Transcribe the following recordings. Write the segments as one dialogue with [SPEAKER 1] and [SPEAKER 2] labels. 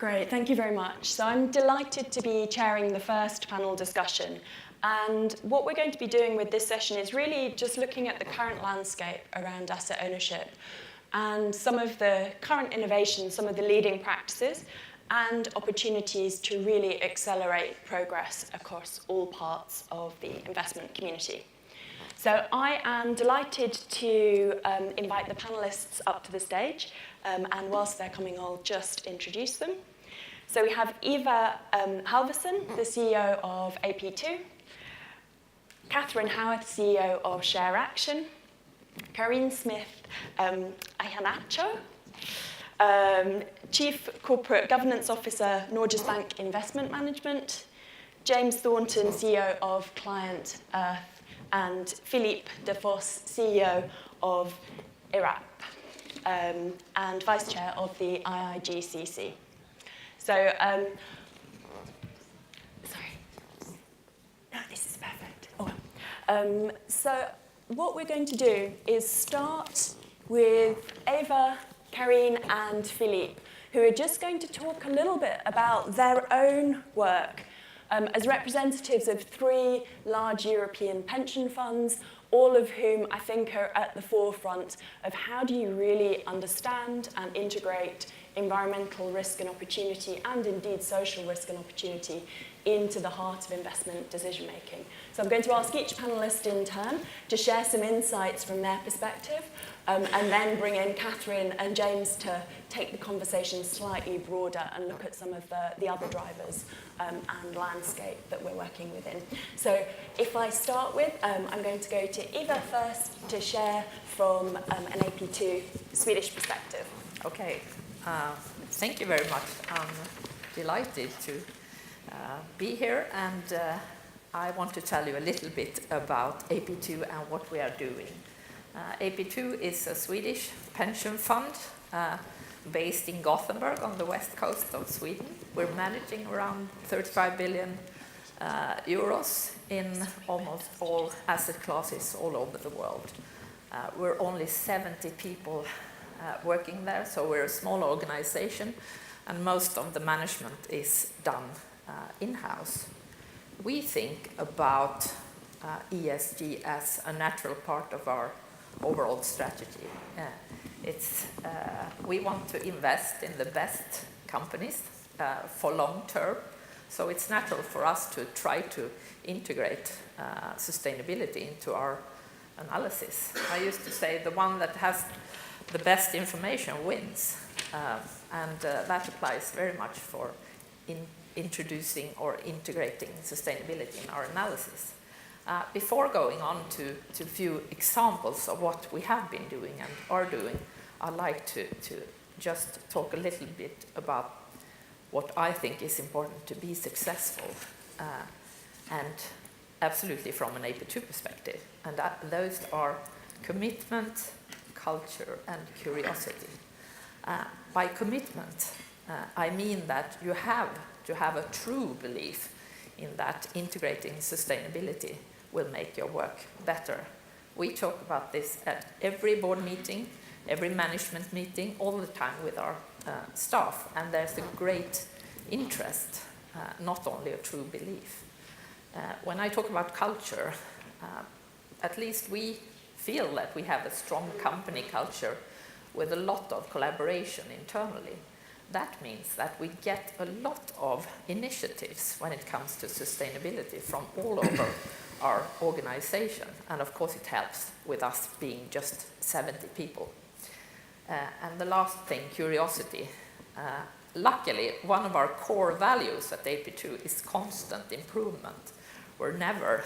[SPEAKER 1] Great, thank you very much. So I'm delighted to be chairing the first panel discussion. And what we're going to be doing with this session is really just looking at the current landscape around asset ownership and some of the current innovations, some of the leading practices, and opportunities to really accelerate progress across all parts of the investment community. So I am delighted to invite the panelists up to the stage, and whilst they're coming, I'll just introduce them. So we have Eva Halverson, the CEO of AP2, Catherine Howarth, CEO of Share Action, Karine Smith Ayhanacho, Chief Corporate Governance Officer, Norges Bank Investment Management, James Thornton, CEO of Client Earth, and Philippe Defos, CEO of IRAP, and Vice Chair of the IIGCC. So, sorry. No, this is perfect. Oh. So what we're going to do is start with Eva, Karine, and Philippe, who are just going to talk a little bit about their own work as representatives of 3 large European pension funds, all of whom I think are at the forefront of how do you really understand and integrate environmental risk and opportunity, and indeed social risk and opportunity, into the heart of investment decision making. So I'm going to ask each panelist in turn to share some insights from their perspective, and then bring in Catherine and James to take the conversation slightly broader and look at some of the other drivers and landscape that we're working within. So if I start with, I'm going to go to Eva first to share from an AP2 Swedish perspective.
[SPEAKER 2] Okay, thank you very much. I'm delighted to be here, and I want to tell you a little bit about AP2 and what we are doing. AP2 is a Swedish pension fund based in Gothenburg on the west coast of Sweden. We're managing around 35 billion euros in almost all asset classes all over the world. We're only 70 people working there, so we're a small organization, and most of the management is done in-house. We think about ESG as a natural part of our overall strategy. We want to invest in the best companies for long term, so it's natural for us to try to integrate sustainability into our analysis. I used to say the one that has the best information wins, and that applies very much for introducing or integrating sustainability in our analysis. Before going on to a few examples of what we have been doing and are doing, I'd like to just talk a little bit about what I think is important to be successful, and absolutely from an AP2 perspective. And those are commitment, culture, and curiosity. By commitment, I mean that you have to have a true belief in that integrating sustainability will make your work better. We talk about this at every board meeting, every management meeting, all the time with our staff, and there's a great interest, not only a true belief. When I talk about culture, at least we feel that we have a strong company culture with a lot of collaboration internally. That means that we get a lot of initiatives when it comes to sustainability from all over our organization, and of course it helps with us being just 70 people. And the last thing, curiosity. Luckily, one of our core values at AP2 is constant improvement. We're never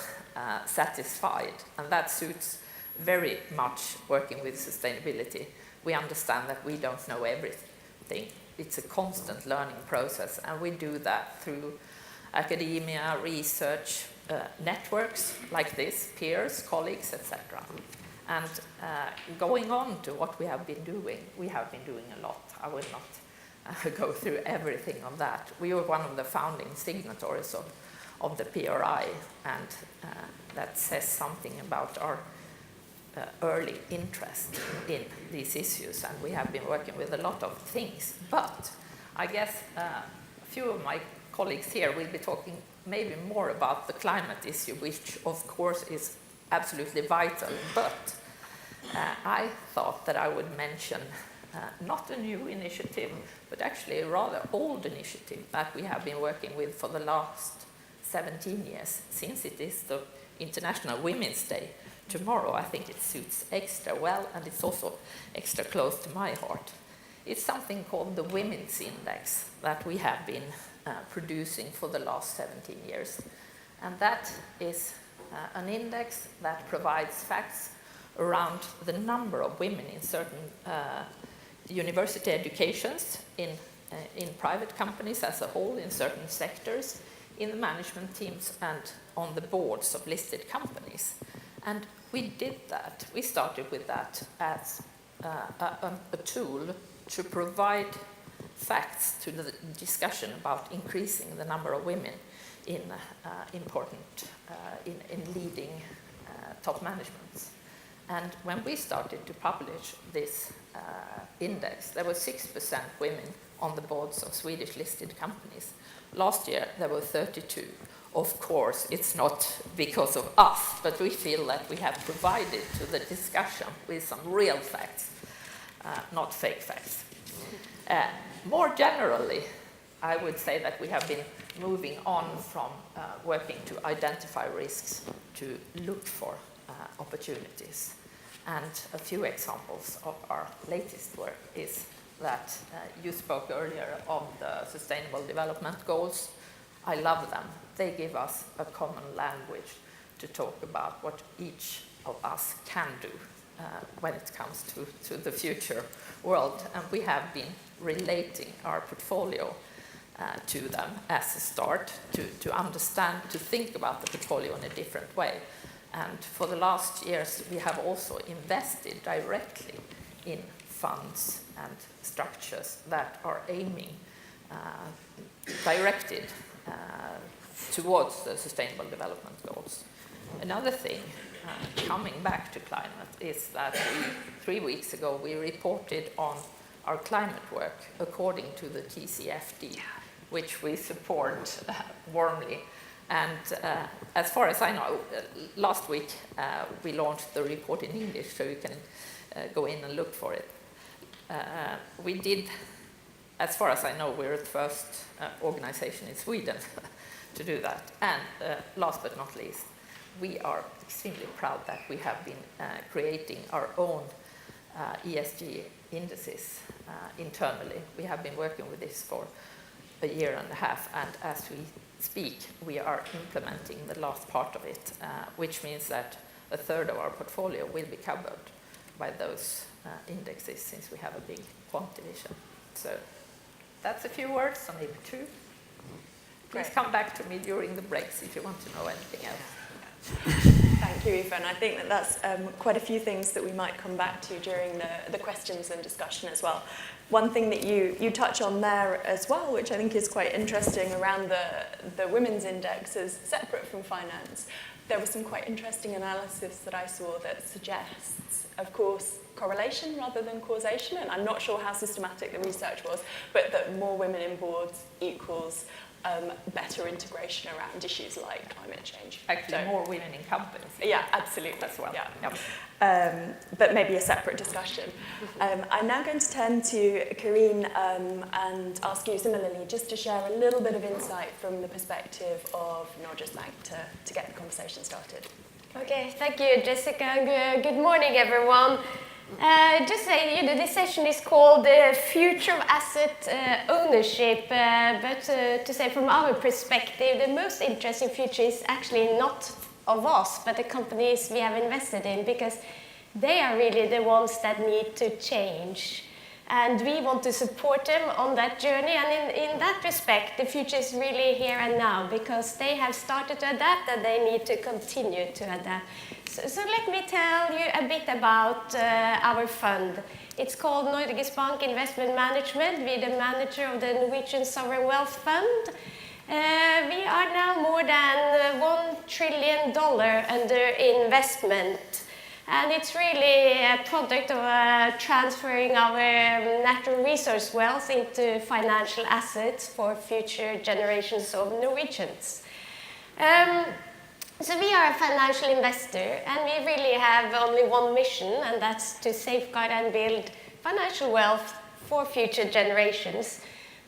[SPEAKER 2] satisfied, and that suits very much working with sustainability. We understand that we don't know everything. It's a constant learning process, and we do that through academia, research, networks like this, peers, colleagues, etc. And going on to what we have been doing a lot. I will not go through everything on that. We were one of the founding signatories of the PRI, and that says something about our early interest in these issues, and we have been working with a lot of things. But I guess a few of my colleagues here will be talking maybe more about the climate issue, which of course is absolutely vital, but I thought that I would mention not a new initiative, but actually a rather old initiative that we have been working with for the last 17 years, since it is the International Women's Day tomorrow. I think it suits extra well, and it's also extra close to my heart. It's something called the Women's Index that we have been producing for the last 17 years. And that is an index that provides facts around the number of women in certain university educations, in private companies as a whole, in certain sectors, in the management teams, and on the boards of listed companies. And we did that. We started with that as a tool to provide facts to the discussion about increasing the number of women in leading top managements. And when we started to publish this index, there were 6% women on the boards of Swedish listed companies. Last year, there were 32. Of course, it's not because of us, but we feel that we have provided to the discussion with some real facts, not fake facts. More generally, I would say that we have been moving on from working to identify risks to look for opportunities. And a few examples of our latest work is that you spoke earlier of the Sustainable Development Goals. I love them. They give us a common language to talk about what each of us can do when it comes to the future world. And we have been relating our portfolio to them as a start to understand, to think about the portfolio in a different way. And for the last years, we have also invested directly in funds and structures that are aiming, directed towards the Sustainable Development Goals. Another thing, coming back to climate, is that 3 weeks ago we reported on our climate work according to the TCFD, which we support warmly. And as far as I know, last week we launched the report in English, so you can go in and look for it. We did, as far as I know, we're the first organization in Sweden to do that. And last but not least, we are extremely proud that we have been creating our own ESG indices internally. We have been working with this for a year and a half, and as we speak, we are implementing the last part of it, which means that a third of our portfolio will be covered by those indexes, since we have a big quant division. So that's a few words, or maybe two. Please come back to me during the breaks if you want to know anything else.
[SPEAKER 1] Thank you, Eva, and I think that that's quite a few things that we might come back to during the questions and discussion as well. One thing that you touch on there as well, which I think is quite interesting around the Women's Index, is separate from finance. There was some quite interesting analysis that I saw that suggests, of course, correlation rather than causation, and I'm not sure how systematic the research was, but that more women in boards equals better integration around issues like climate change.
[SPEAKER 2] Actually, so, more women in companies.
[SPEAKER 1] Yeah, absolutely.
[SPEAKER 2] As well.
[SPEAKER 1] Yeah.
[SPEAKER 2] Yep.
[SPEAKER 1] But maybe a separate discussion. I'm now going to turn to Karine and ask you similarly just to share a little bit of insight from the perspective of Norges Bank to get the conversation started.
[SPEAKER 3] Okay, thank you, Jessica. Good morning, everyone. Just say, this session is called the Future of Asset Ownership, but to say from our perspective, the most interesting future is actually not of us, but the companies we have invested in, because they are really the ones that need to change. And we want to support them on that journey, and in that respect, the future is really here and now, because they have started to adapt and they need to continue to adapt. So let me tell you a bit about our fund. It's called Norges Bank Investment Management. We're the manager of the Norwegian Sovereign Wealth Fund. We are now more than $1 trillion under investment. And it's really a product of transferring our natural resource wealth into financial assets for future generations of Norwegians. So we are a financial investor, and we really have only one mission, and that's to safeguard and build financial wealth for future generations.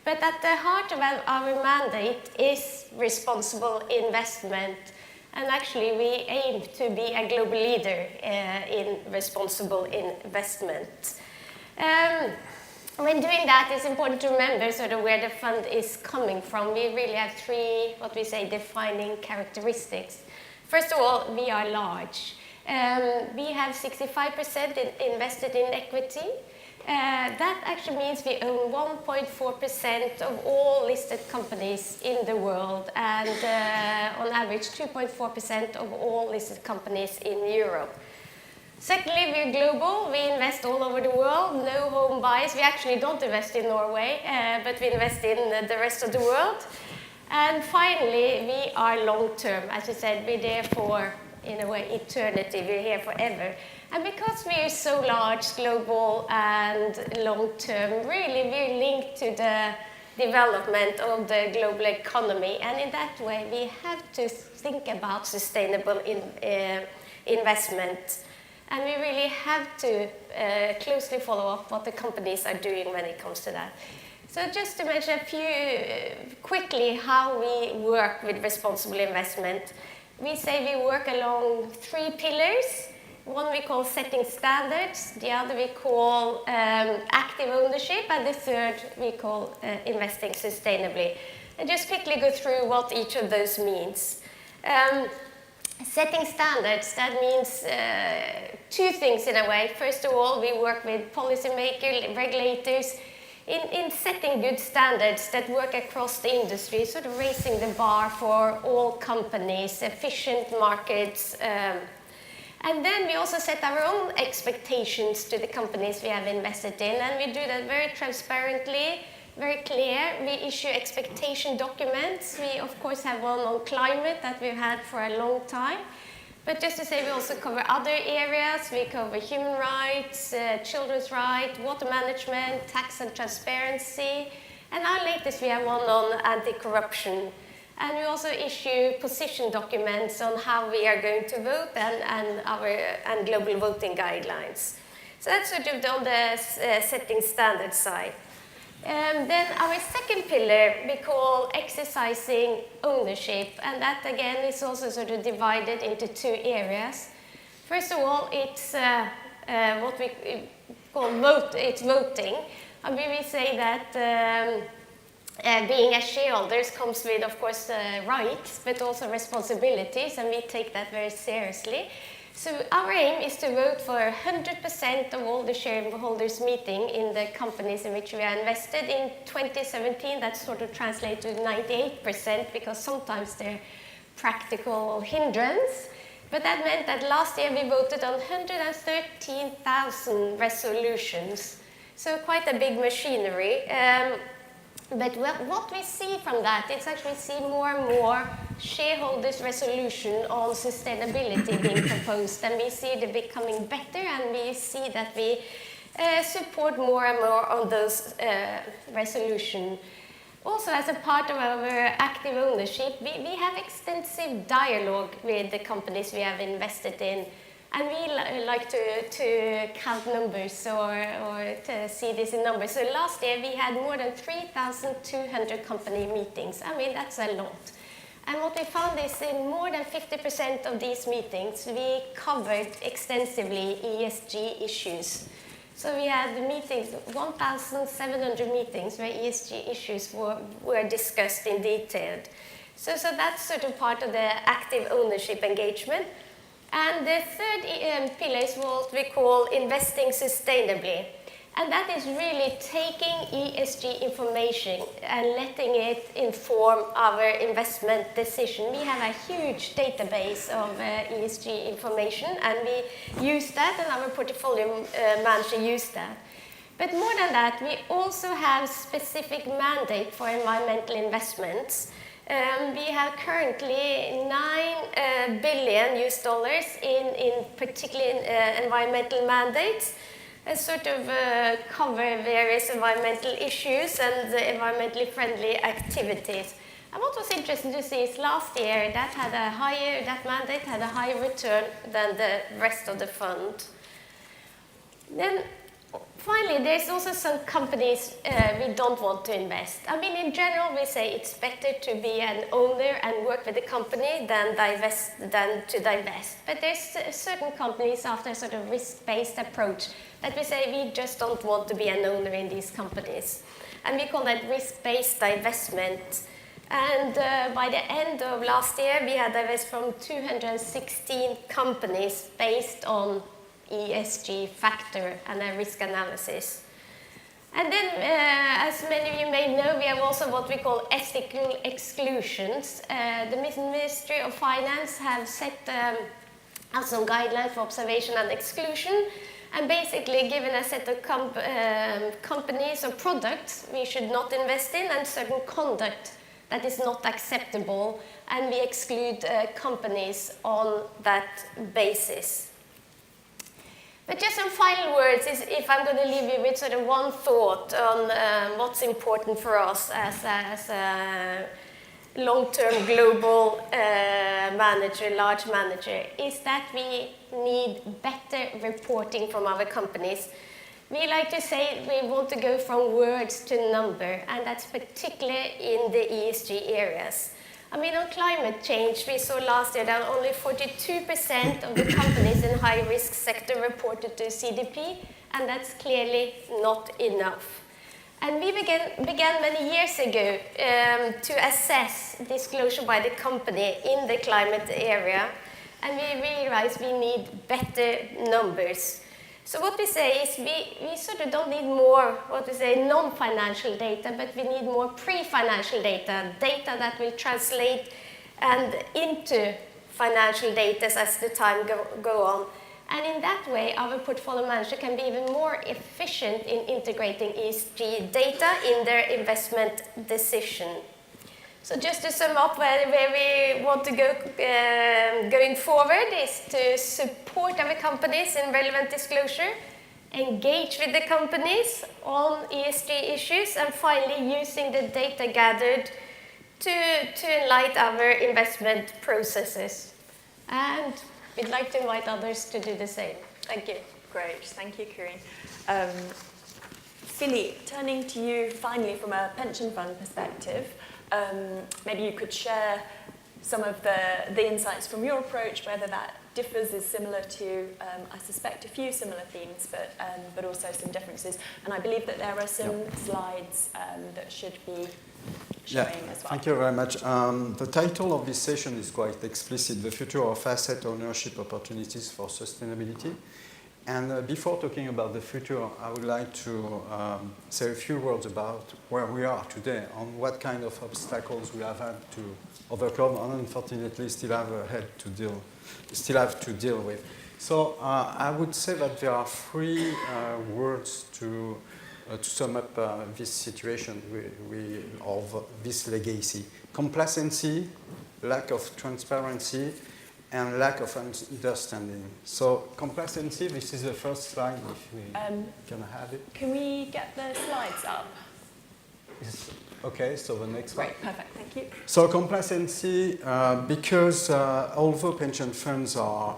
[SPEAKER 3] But at the heart of our mandate is responsible investment. And actually, we aim to be a global leader in responsible investment. When doing that, it's important to remember sort of where the fund is coming from. We really have three, what we say, defining characteristics. First of all, we are large. We have 65% invested in equity. That actually means we own 1.4% of all listed companies in the world, and on average 2.4% of all listed companies in Europe. Secondly, we're global. We invest all over the world, no home bias. We actually don't invest in Norway, but we invest in the rest of the world. And finally, we are long-term. As I said, we're there for, in a way, eternity. We're here forever. And because we are so large, global, and long-term, really we're linked to the development of the global economy. And in that way, we have to think about sustainable investment. And we really have to closely follow up what the companies are doing when it comes to that. So just to mention a few, quickly, how we work with responsible investment. We say we work along three pillars. One we call setting standards, the other we call active ownership, and the third we call investing sustainably. And just quickly go through what each of those means. Setting standards, that means two things in a way. First of all, we work with policymakers, regulators, in setting good standards that work across the industry, sort of raising the bar for all companies, efficient markets. And then we also set our own expectations to the companies we have invested in, and we do that very transparently, very clear. We issue expectation documents. We, of course, have one on climate that we've had for a long time. But just to say, we also cover other areas. We cover human rights, children's rights, water management, tax and transparency. And our latest, we have one on anti-corruption. And we also issue position documents on how we are going to vote and global voting guidelines. So that's sort of on the setting standard side. Then our second pillar we call exercising ownership, and that again is also sort of divided into two areas. First of all, it's what we call voting. And we will say that being a shareholders comes with, of course, rights, but also responsibilities, and we take that very seriously. So our aim is to vote for 100% of all the shareholders meeting in the companies in which we are invested. In 2017, that sort of translates to 98% because sometimes they're practical hindrance. But that meant that last year we voted on 113,000 resolutions. So quite a big machinery. But what we see from that, it's actually see more and more shareholders' resolution on sustainability being proposed, and we see it becoming better, and we see that we support more and more on those resolutions. Also, as a part of our active ownership, we have extensive dialogue with the companies we have invested in. And we like to count numbers or to see this in numbers. So last year we had more than 3,200 company meetings. I mean, that's a lot. And what we found is in more than 50% of these meetings, we covered extensively ESG issues. So we had meetings, 1,700 meetings where ESG issues were discussed in detail. So that's sort of part of the active ownership engagement. And the third pillar is what we call investing sustainably. And that is really taking ESG information and letting it inform our investment decision. We have a huge database of ESG information, and we use that, and our portfolio manager use that. But more than that, we also have specific mandate for environmental investments. We have currently $9 billion in particularly environmental mandates, sort of cover various environmental issues and environmentally friendly activities. And what was interesting to see is last year that mandate had a higher return than the rest of the fund. Then finally, there's also some companies we don't want to invest. I mean, in general, we say it's better to be an owner and work with a company than to divest. But there's certain companies after a sort of risk-based approach that we say we just don't want to be an owner in these companies. And we call that risk-based divestment. And by the end of last year, we had divested from 216 companies based on ESG factor and a risk analysis. And then, as many of you may know, we have also what we call ethical exclusions. The Ministry of Finance have set out some guidelines for observation and exclusion, and basically given a set of companies or products we should not invest in and certain conduct that is not acceptable, and we exclude companies on that basis. But just some final words is if I'm going to leave you with sort of one thought on what's important for us as a long-term global manager, large manager, is that we need better reporting from our companies. We like to say we want to go from words to number, and that's particularly in the ESG areas. I mean, on climate change, we saw last year that only 42% of the companies in high-risk sector reported to CDP, and that's clearly not enough. And we began many years ago to assess disclosure by the company in the climate area, and we realized we need better numbers. So what we say is we sort of don't need more, non-financial data, but we need more pre-financial data that will translate and into financial data as the time go on. And in that way, our portfolio manager can be even more efficient in integrating ESG data in their investment decision. So just to sum up where we want to go going forward is to support our companies in relevant disclosure, engage with the companies on ESG issues, and finally using the data gathered to enlighten our investment processes. And we'd like to invite others to do the same. Thank you.
[SPEAKER 1] Great, thank you, Corinne. Philippe, turning to you finally from a pension fund perspective, maybe you could share some of the insights from your approach, whether that differs, is similar to, I suspect, a few similar themes, but also some differences. And I believe that there are some slides that should be showing as well.
[SPEAKER 4] Thank you very much. The title of this session is quite explicit, The Future of Asset Ownership Opportunities for Sustainability. And before talking about the future, I would like to say a few words about where we are today, on what kind of obstacles we have had to overcome, and unfortunately still have to deal with. So I would say that there are three words to sum up this situation of this legacy: complacency, lack of transparency, and lack of understanding. So complacency, this is the first slide, if we can have it.
[SPEAKER 1] Can we get the slides up?
[SPEAKER 4] Okay, so the next one.
[SPEAKER 1] Great, perfect, thank you.
[SPEAKER 4] So complacency, because although pension funds are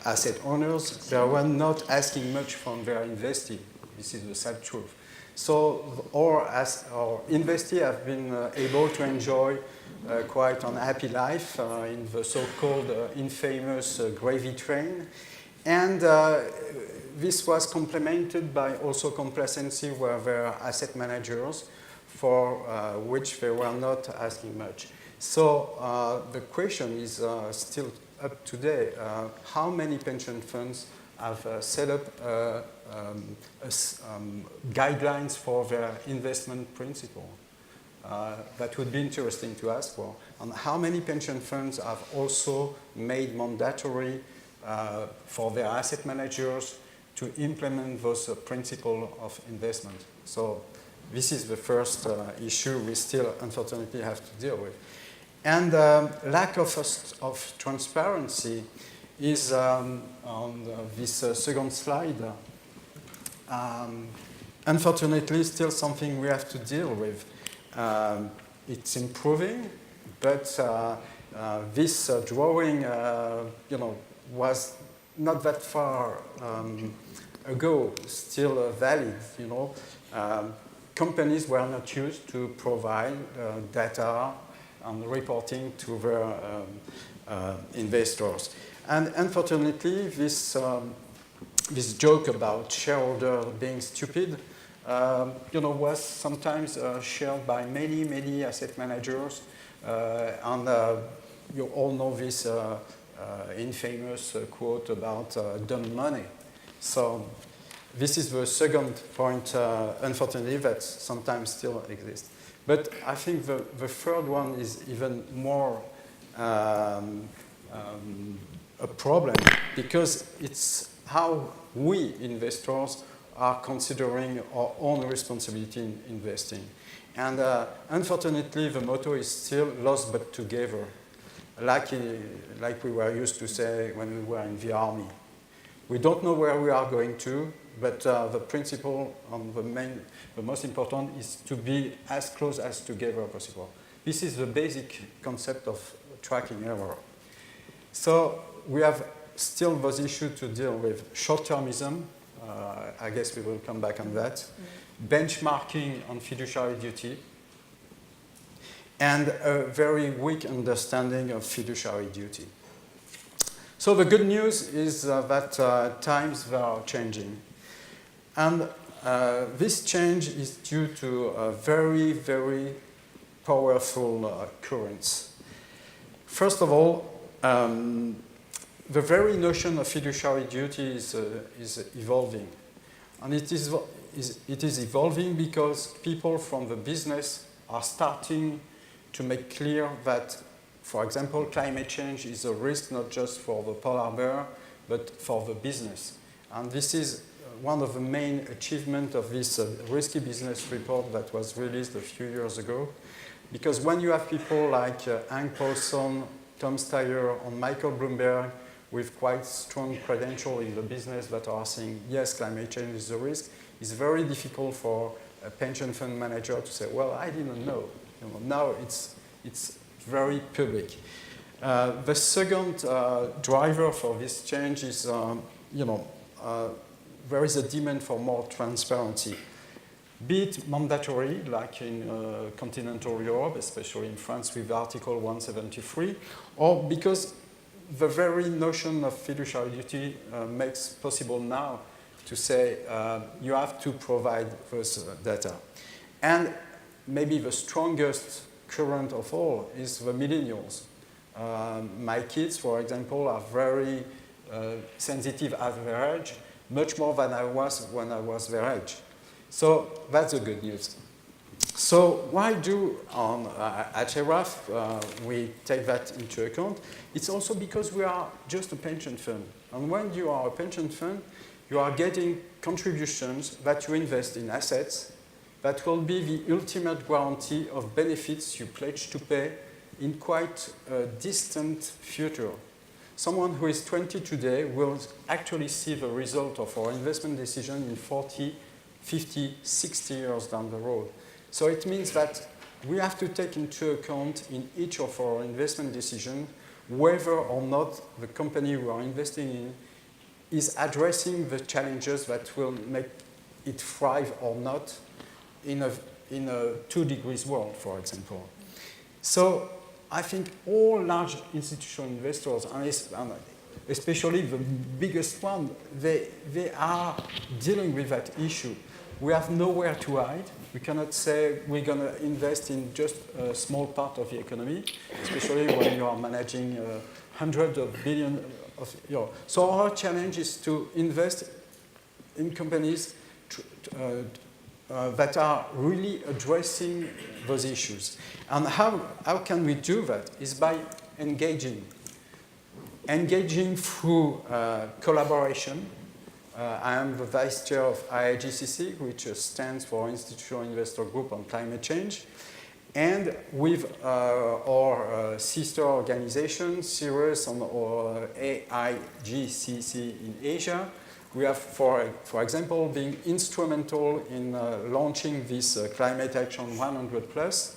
[SPEAKER 4] asset owners, they were not asking much from their investee. This is the sad truth. So our investee have been able to enjoy quite an happy life in the so-called infamous gravy train. And this was complemented by also complacency where there are asset managers for which they were not asking much. So the question is still up today, how many pension funds have set up guidelines for their investment principle? That would be interesting to ask for. And how many pension funds have also made mandatory for their asset managers to implement those principles of investment? So this is the first issue we still unfortunately have to deal with. And lack of transparency is on this second slide. Unfortunately, still something we have to deal with. It's improving, but this drawing, was not that far ago still valid. Companies were not used to provide data and reporting to their investors, and unfortunately, this joke about shareholders being stupid, was sometimes shared by many asset managers, and you all know this infamous quote about dumb money. So this is the second point, unfortunately, that sometimes still exists. But I think the third one is even more a problem, because it's how we investors are considering our own responsibility in investing. And unfortunately, the motto is still lost but together, like we were used to say when we were in the army. We don't know where we are going to, but the principle and the most important is to be as close as together possible. This is the basic concept of tracking error. So we have still those issues to deal with. Short-termism, I guess we will come back on that. Benchmarking on fiduciary duty, and a very weak understanding of fiduciary duty. So the good news is that times are changing. And this change is due to very powerful currents. First of all, the very notion of fiduciary duty is evolving. And it is evolving because people from the business are starting to make clear that, for example, climate change is a risk not just for the polar bear, but for the business. And this is one of the main achievements of this risky business report that was released a few years ago. Because when you have people like Hank Paulson, Tom Steyer, and Michael Bloomberg with quite strong credentials in the business that are saying, yes, climate change is a risk, it's very difficult for a pension fund manager to say, well, I didn't know. Now it's very public. The second driver for this change is, there is a demand for more transparency. Be it mandatory, like in continental Europe, especially in France with Article 173, or because the very notion of fiduciary duty makes possible now to say you have to provide this data. And maybe the strongest current of all is the millennials. My kids, for example, are very sensitive at their age, much more than I was when I was their age. So that's the good news. So why do at ERAF we take that into account? It's also because we are just a pension fund. And when you are a pension fund, you are getting contributions that you invest in assets that will be the ultimate guarantee of benefits you pledge to pay in quite a distant future. Someone who is 20 today will actually see the result of our investment decision in 40, 50, 60 years down the road. So it means that we have to take into account in each of our investment decisions whether or not the company we are investing in is addressing the challenges that will make it thrive or not in a 2 degrees world, for example. So I think all large institutional investors, and especially the biggest one, they are dealing with that issue. We have nowhere to hide. We cannot say we're going to invest in just a small part of the economy, especially when you are managing hundreds of billions of euros. So our challenge is to invest in companies that are really addressing those issues. And how can we do that? Is by engaging. Engaging through collaboration. I am the vice chair of IIGCC, which stands for Institutional Investor Group on Climate Change. And with our sister organization, Cirrus or AIGCC in Asia, we have, for example, been instrumental in launching this Climate Action 100+,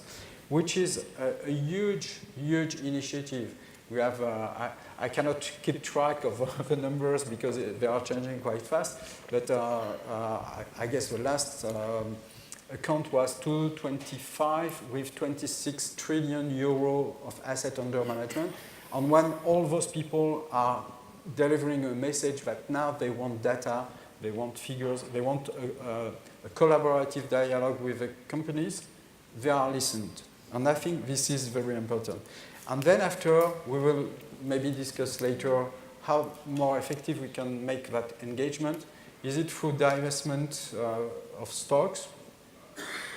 [SPEAKER 4] which is a huge, huge initiative. We have, I cannot keep track of the numbers because they are changing quite fast, but I guess the last account was 225 with 26 trillion euro of asset under management. And when all those people are delivering a message that now they want data, they want figures, they want a collaborative dialogue with the companies, they are listened. And I think this is very important. And then after, we will maybe discuss later how more effective we can make that engagement. Is it through divestment of stocks,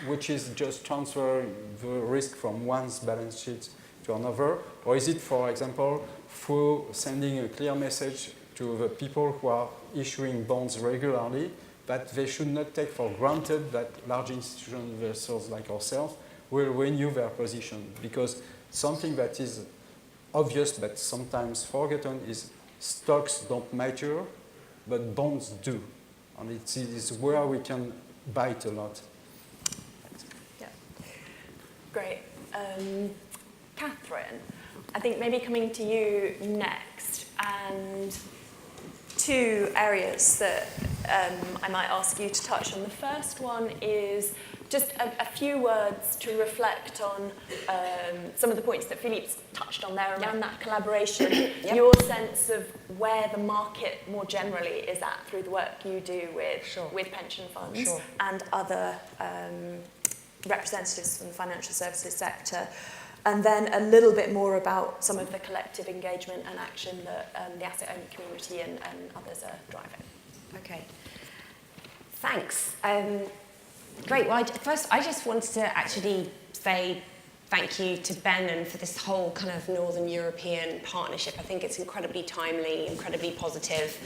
[SPEAKER 4] which is just transfer the risk from one's balance sheet to another? Or is it, for example, through sending a clear message to the people who are issuing bonds regularly that they should not take for granted that large institutional investors like ourselves will renew their position? Because something that is obvious but sometimes forgotten is stocks don't mature, but bonds do. And it is where we can bite a lot.
[SPEAKER 1] Yeah, great. Catherine, I think maybe coming to you next, and two areas that I might ask you to touch on. The first one is just a few words to reflect on some of the points that Philippe's touched on there around that collaboration, your sense of where the market more generally is at through the work you do with pension funds and other representatives from the financial services sector, and then a little bit more about some of the collective engagement and action that the asset owner community and others are driving.
[SPEAKER 3] Okay. Thanks. Great. Well, first, I just wanted to actually say thank you to Ben for this whole kind of Northern European partnership. I think it's incredibly timely, incredibly positive.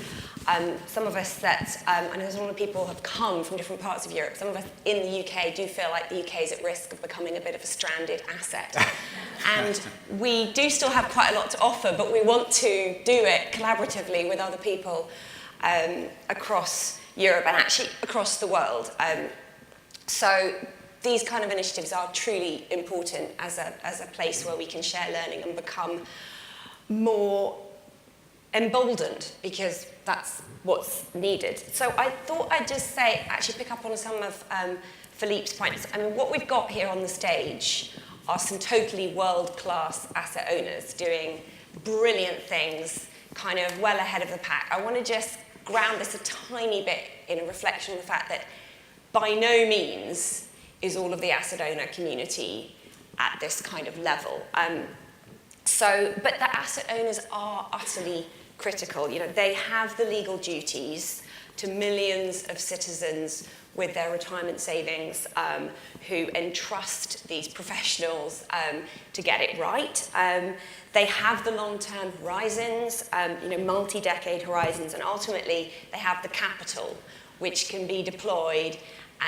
[SPEAKER 3] Some of us that, I know there's a lot of people who have come from different parts of Europe. Some of us in the UK do feel like the UK is at risk of becoming a bit of a stranded asset. And we do still have quite a lot to offer, but we want to do it collaboratively with other people across Europe and actually across the world. So these kind of initiatives are truly important as a place where we can share learning and become more emboldened, because that's what's needed. So I thought I'd just say, actually pick up on some of Philippe's points. I mean, what we've got here on the stage are some totally world-class asset owners doing brilliant things, kind of well ahead of the pack. I want to just ground this a tiny bit in a reflection of the fact that by no means is all of the asset owner community at this kind of level. But the asset owners are utterly critical. You know, they have the legal duties to millions of citizens with their retirement savings who entrust these professionals to get it right. They have the long-term horizons, multi-decade horizons, and ultimately they have the capital which can be deployed,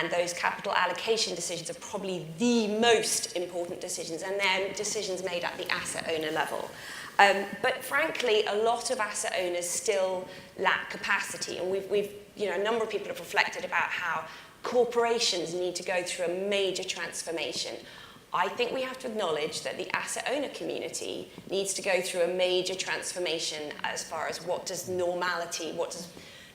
[SPEAKER 3] and those capital allocation decisions are probably the most important decisions, and they're decisions made at the asset owner level. But frankly, a lot of asset owners still lack capacity, and we've a number of people have reflected about how corporations need to go through a major transformation. I think we have to acknowledge that the asset owner community needs to go through a major transformation as far as what does normality, what does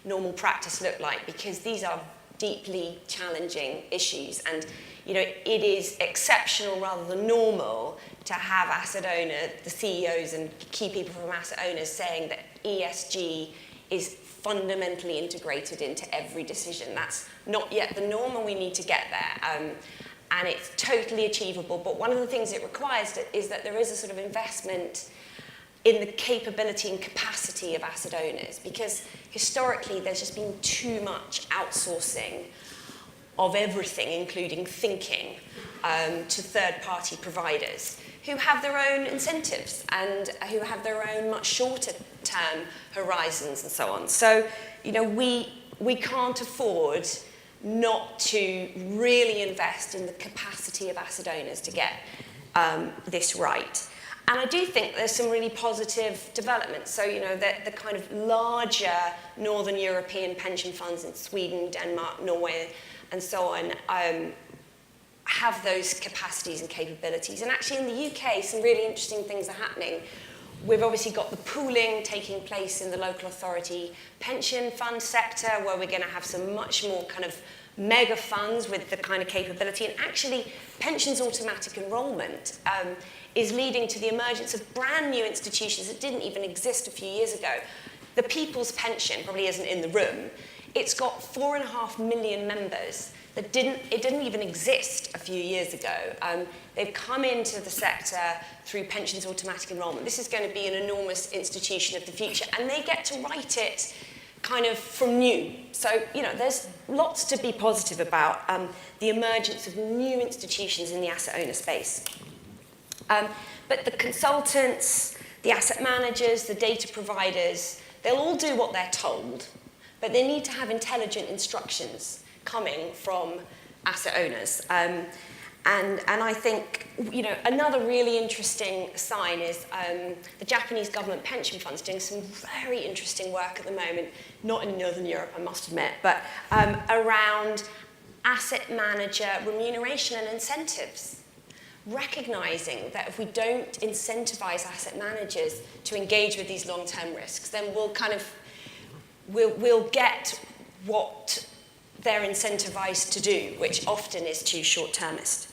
[SPEAKER 3] normal practice look like, because these are deeply challenging issues, and it is exceptional rather than normal to have asset owner, the CEOs and key people from asset owners saying that ESG is fundamentally integrated into every decision. That's not yet the norm, and we need to get there. And it's totally achievable, but one of the things it requires is that there is a sort of investment in the capability and capacity of asset owners, because historically there's just been too much outsourcing of everything, including thinking, to third-party providers who have their own incentives and who have their own much shorter-term horizons and so on. So, we can't afford
[SPEAKER 5] not to really invest in the capacity of asset owners to get this right. And I do think there's some really positive developments. So, the kind of larger Northern European pension funds in Sweden, Denmark, Norway, and so on, have those capacities and capabilities. And actually in the UK, some really interesting things are happening. We've obviously got the pooling taking place in the local authority pension fund sector, where we're going to have some much more kind of mega funds with the kind of capability. And actually, pensions automatic enrolment is leading to the emergence of brand new institutions that didn't even exist a few years ago. The People's Pension probably isn't in the room. It's got 4.5 million members. It didn't even exist a few years ago. They've come into the sector through pensions automatic enrolment. This is going to be an enormous institution of the future, and they get to write it kind of from new. So, there's lots to be positive about the emergence of new institutions in the asset owner space. But the consultants, the asset managers, the data providers, they'll all do what they're told, but they need to have intelligent instructions coming from asset owners. And I think, another really interesting sign is the Japanese government pension funds doing some very interesting work at the moment, not in Northern Europe, I must admit, but around asset manager remuneration and incentives, recognizing that if we don't incentivize asset managers to engage with these long-term risks, then we'll get what they're incentivized to do, which often is too short-termist.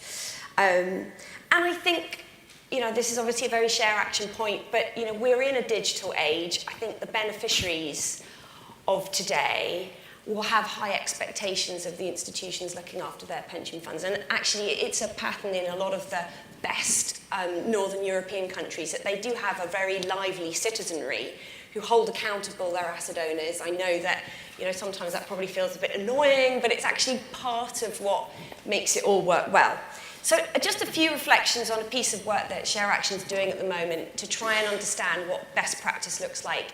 [SPEAKER 5] And I think, this is obviously a very share action point, but, we're in a digital age. I think the beneficiaries of today will have high expectations of the institutions looking after their pension funds. And actually, it's a pattern in a lot of the best Northern European countries that they do have a very lively citizenry who hold accountable their asset owners. I know that, sometimes that probably feels a bit annoying, but it's actually part of what makes it all work well. So just a few reflections on a piece of work that ShareAction's doing at the moment to try and understand what best practice looks like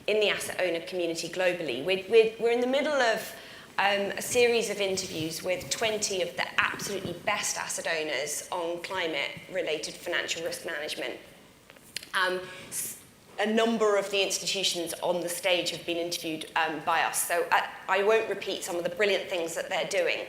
[SPEAKER 5] in the asset owner community globally. We're in the middle of a series of interviews with 20 of the absolutely best asset owners on climate-related financial risk management. A number of the institutions on the stage have been interviewed by us, so I won't repeat some of the brilliant things that they're doing,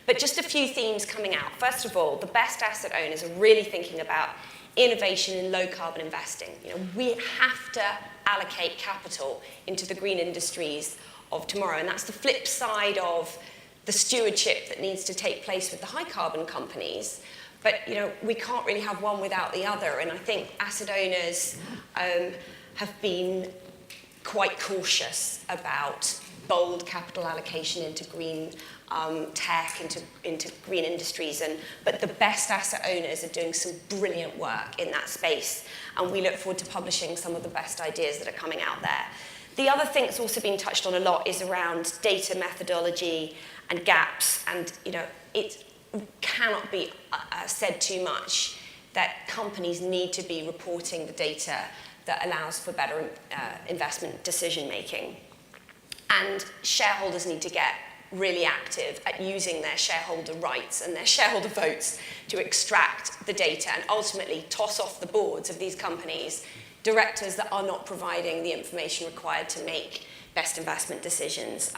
[SPEAKER 5] but just a few themes coming out. First of all, the best asset owners are really thinking about innovation in low-carbon investing. We have to allocate capital into the green industries of tomorrow, and that's the flip side of the stewardship that needs to take place with the high-carbon companies. But, we can't really have one without the other, and I think asset owners have been quite cautious about bold capital allocation into green tech, into green industries, but the best asset owners are doing some brilliant work in that space, and we look forward to publishing some of the best ideas that are coming out there. The other thing that's also been touched on a lot is around data methodology and gaps, and it cannot be said too much that companies need to be reporting the data that allows for better investment decision making. And shareholders need to get really active at using their shareholder rights and their shareholder votes to extract the data and ultimately toss off the boards of these companies directors that are not providing the information required to make best investment decisions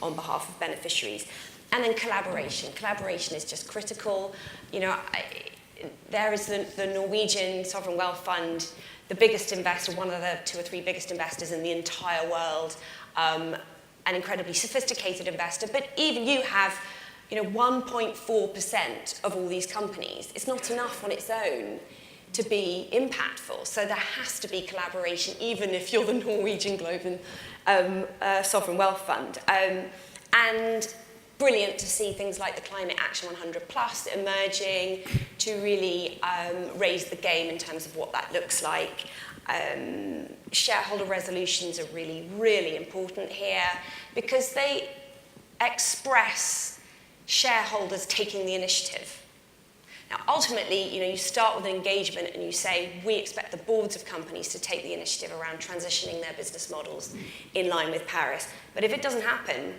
[SPEAKER 5] on behalf of beneficiaries. And then collaboration. Collaboration is just critical. There is the Norwegian Sovereign Wealth Fund, the biggest investor, one of the 2 or 3 biggest investors in the entire world, an incredibly sophisticated investor, but even you have 1.4% of all these companies. It's not enough on its own to be impactful. So there has to be collaboration, even if you're the Norwegian Global Sovereign Wealth Fund. And brilliant to see things like the Climate Action 100 Plus emerging to really raise the game in terms of what that looks like. Shareholder resolutions are really, really important here because they express shareholders taking the initiative. Now, ultimately, you start with an engagement and you say, we expect the boards of companies to take the initiative around transitioning their business models in line with Paris. But if it doesn't happen,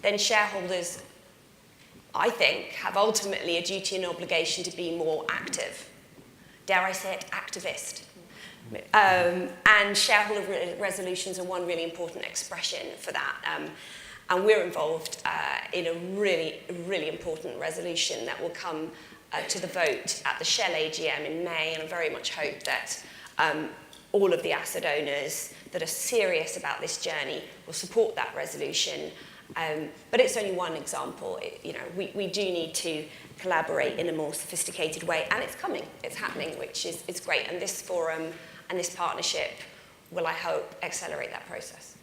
[SPEAKER 5] then shareholders, I think, have ultimately a duty and obligation to be more active. Dare I say it, activist. And shareholder resolutions are one really important expression for that. And we're involved in a really important resolution that will come to the vote at the Shell AGM in May, and I very much hope that all of the asset owners that are serious about this journey will support that resolution. But it's only one example. We do need to collaborate in a more sophisticated way, and it's coming, it's happening, which is great. And this forum and this partnership will, I hope, accelerate that process.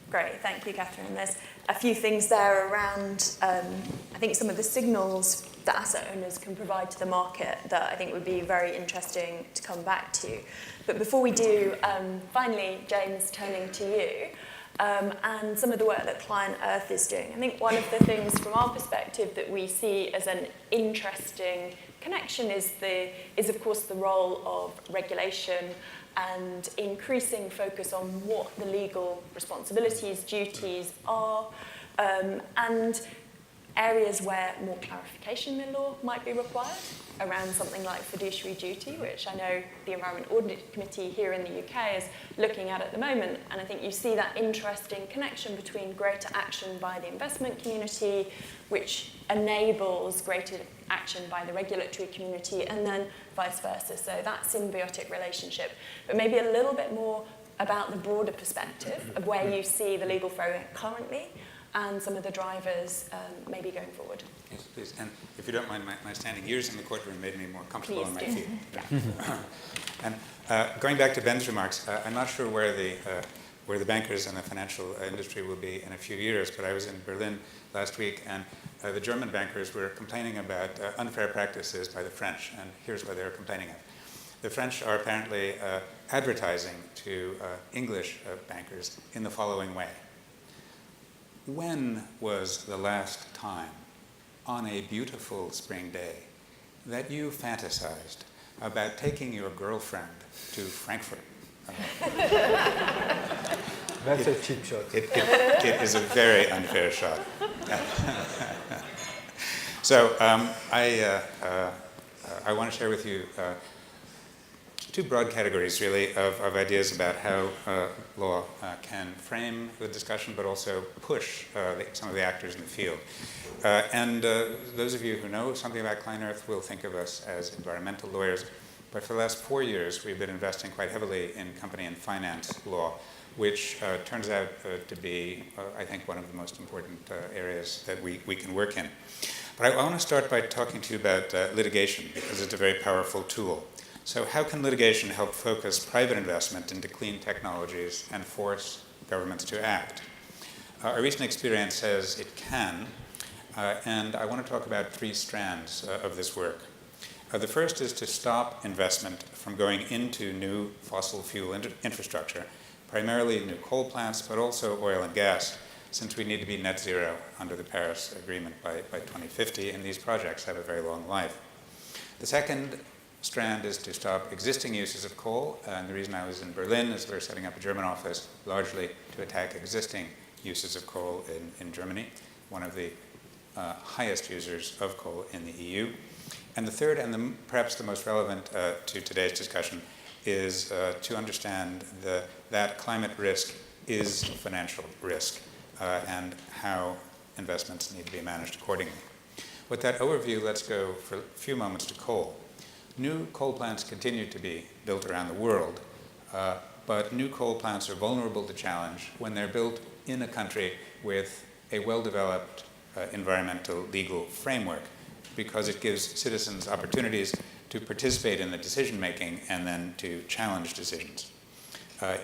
[SPEAKER 1] Great, thank you, Catherine. There's a few things there around, I think, some of the signals that asset owners can provide to the market that I think would be very interesting to come back to. But before we do, finally, James, turning to you, and some of the work that Client Earth is doing. I think one of the things from our perspective that we see as an interesting connection is of course the role of regulation and increasing focus on what the legal responsibilities, duties are, and areas where more clarification in law might be required around something like fiduciary duty, which I know the Environment Audit Committee here in the UK is looking at the moment. And I think you see that interesting connection between greater action by the investment community, which enables greater action by the regulatory community, and then vice versa. So that symbiotic relationship. But maybe a little bit more about the broader perspective of where you see the legal framework currently and some of the drivers maybe going forward.
[SPEAKER 6] Yes, please. And if you don't mind, my standing years in the courtroom made me more comfortable
[SPEAKER 1] Please
[SPEAKER 6] on my
[SPEAKER 1] do.
[SPEAKER 6] feet. And going back to Ben's remarks, I'm not sure where the bankers and the financial industry will be in a few years, but I was in Berlin last week, and the German bankers were complaining about unfair practices by the French, and here's what they were complaining of. The French are apparently advertising to English bankers in the following way. When was the last time on a beautiful spring day that you fantasized about taking your girlfriend to Frankfurt?
[SPEAKER 4] That's a cheap shot.
[SPEAKER 6] It is a very unfair shot. So I want to share with you two broad categories, really, of ideas about how law can frame the discussion, but also push some of the actors in the field. And those of you who know something about Client Earth will think of us as environmental lawyers. But for the last 4 years, we've been investing quite heavily in company and finance law, which turns out to be, I think, one of the most important areas that we can work in. But I want to start by talking to you about litigation, because it's a very powerful tool. So how can litigation help focus private investment into clean technologies and force governments to act? Our recent experience says it can, and I want to talk about 3 strands of this work. The first is to stop investment from going into new fossil fuel infrastructure, primarily new coal plants, but also oil and gas, since we need to be net zero under the Paris Agreement by 2050, and these projects have a very long life. The second strand is to stop existing uses of coal, and the reason I was in Berlin is we're setting up a German office largely to attack existing uses of coal in Germany, one of the highest users of coal in the EU. And the third, and perhaps the most relevant to today's discussion, is to understand that climate risk is a financial risk and how investments need to be managed accordingly. With that overview, let's go for a few moments to coal. New coal plants continue to be built around the world, but new coal plants are vulnerable to challenge when they're built in a country with a well-developed environmental legal framework, because it gives citizens opportunities to participate in the decision-making and then to challenge decisions.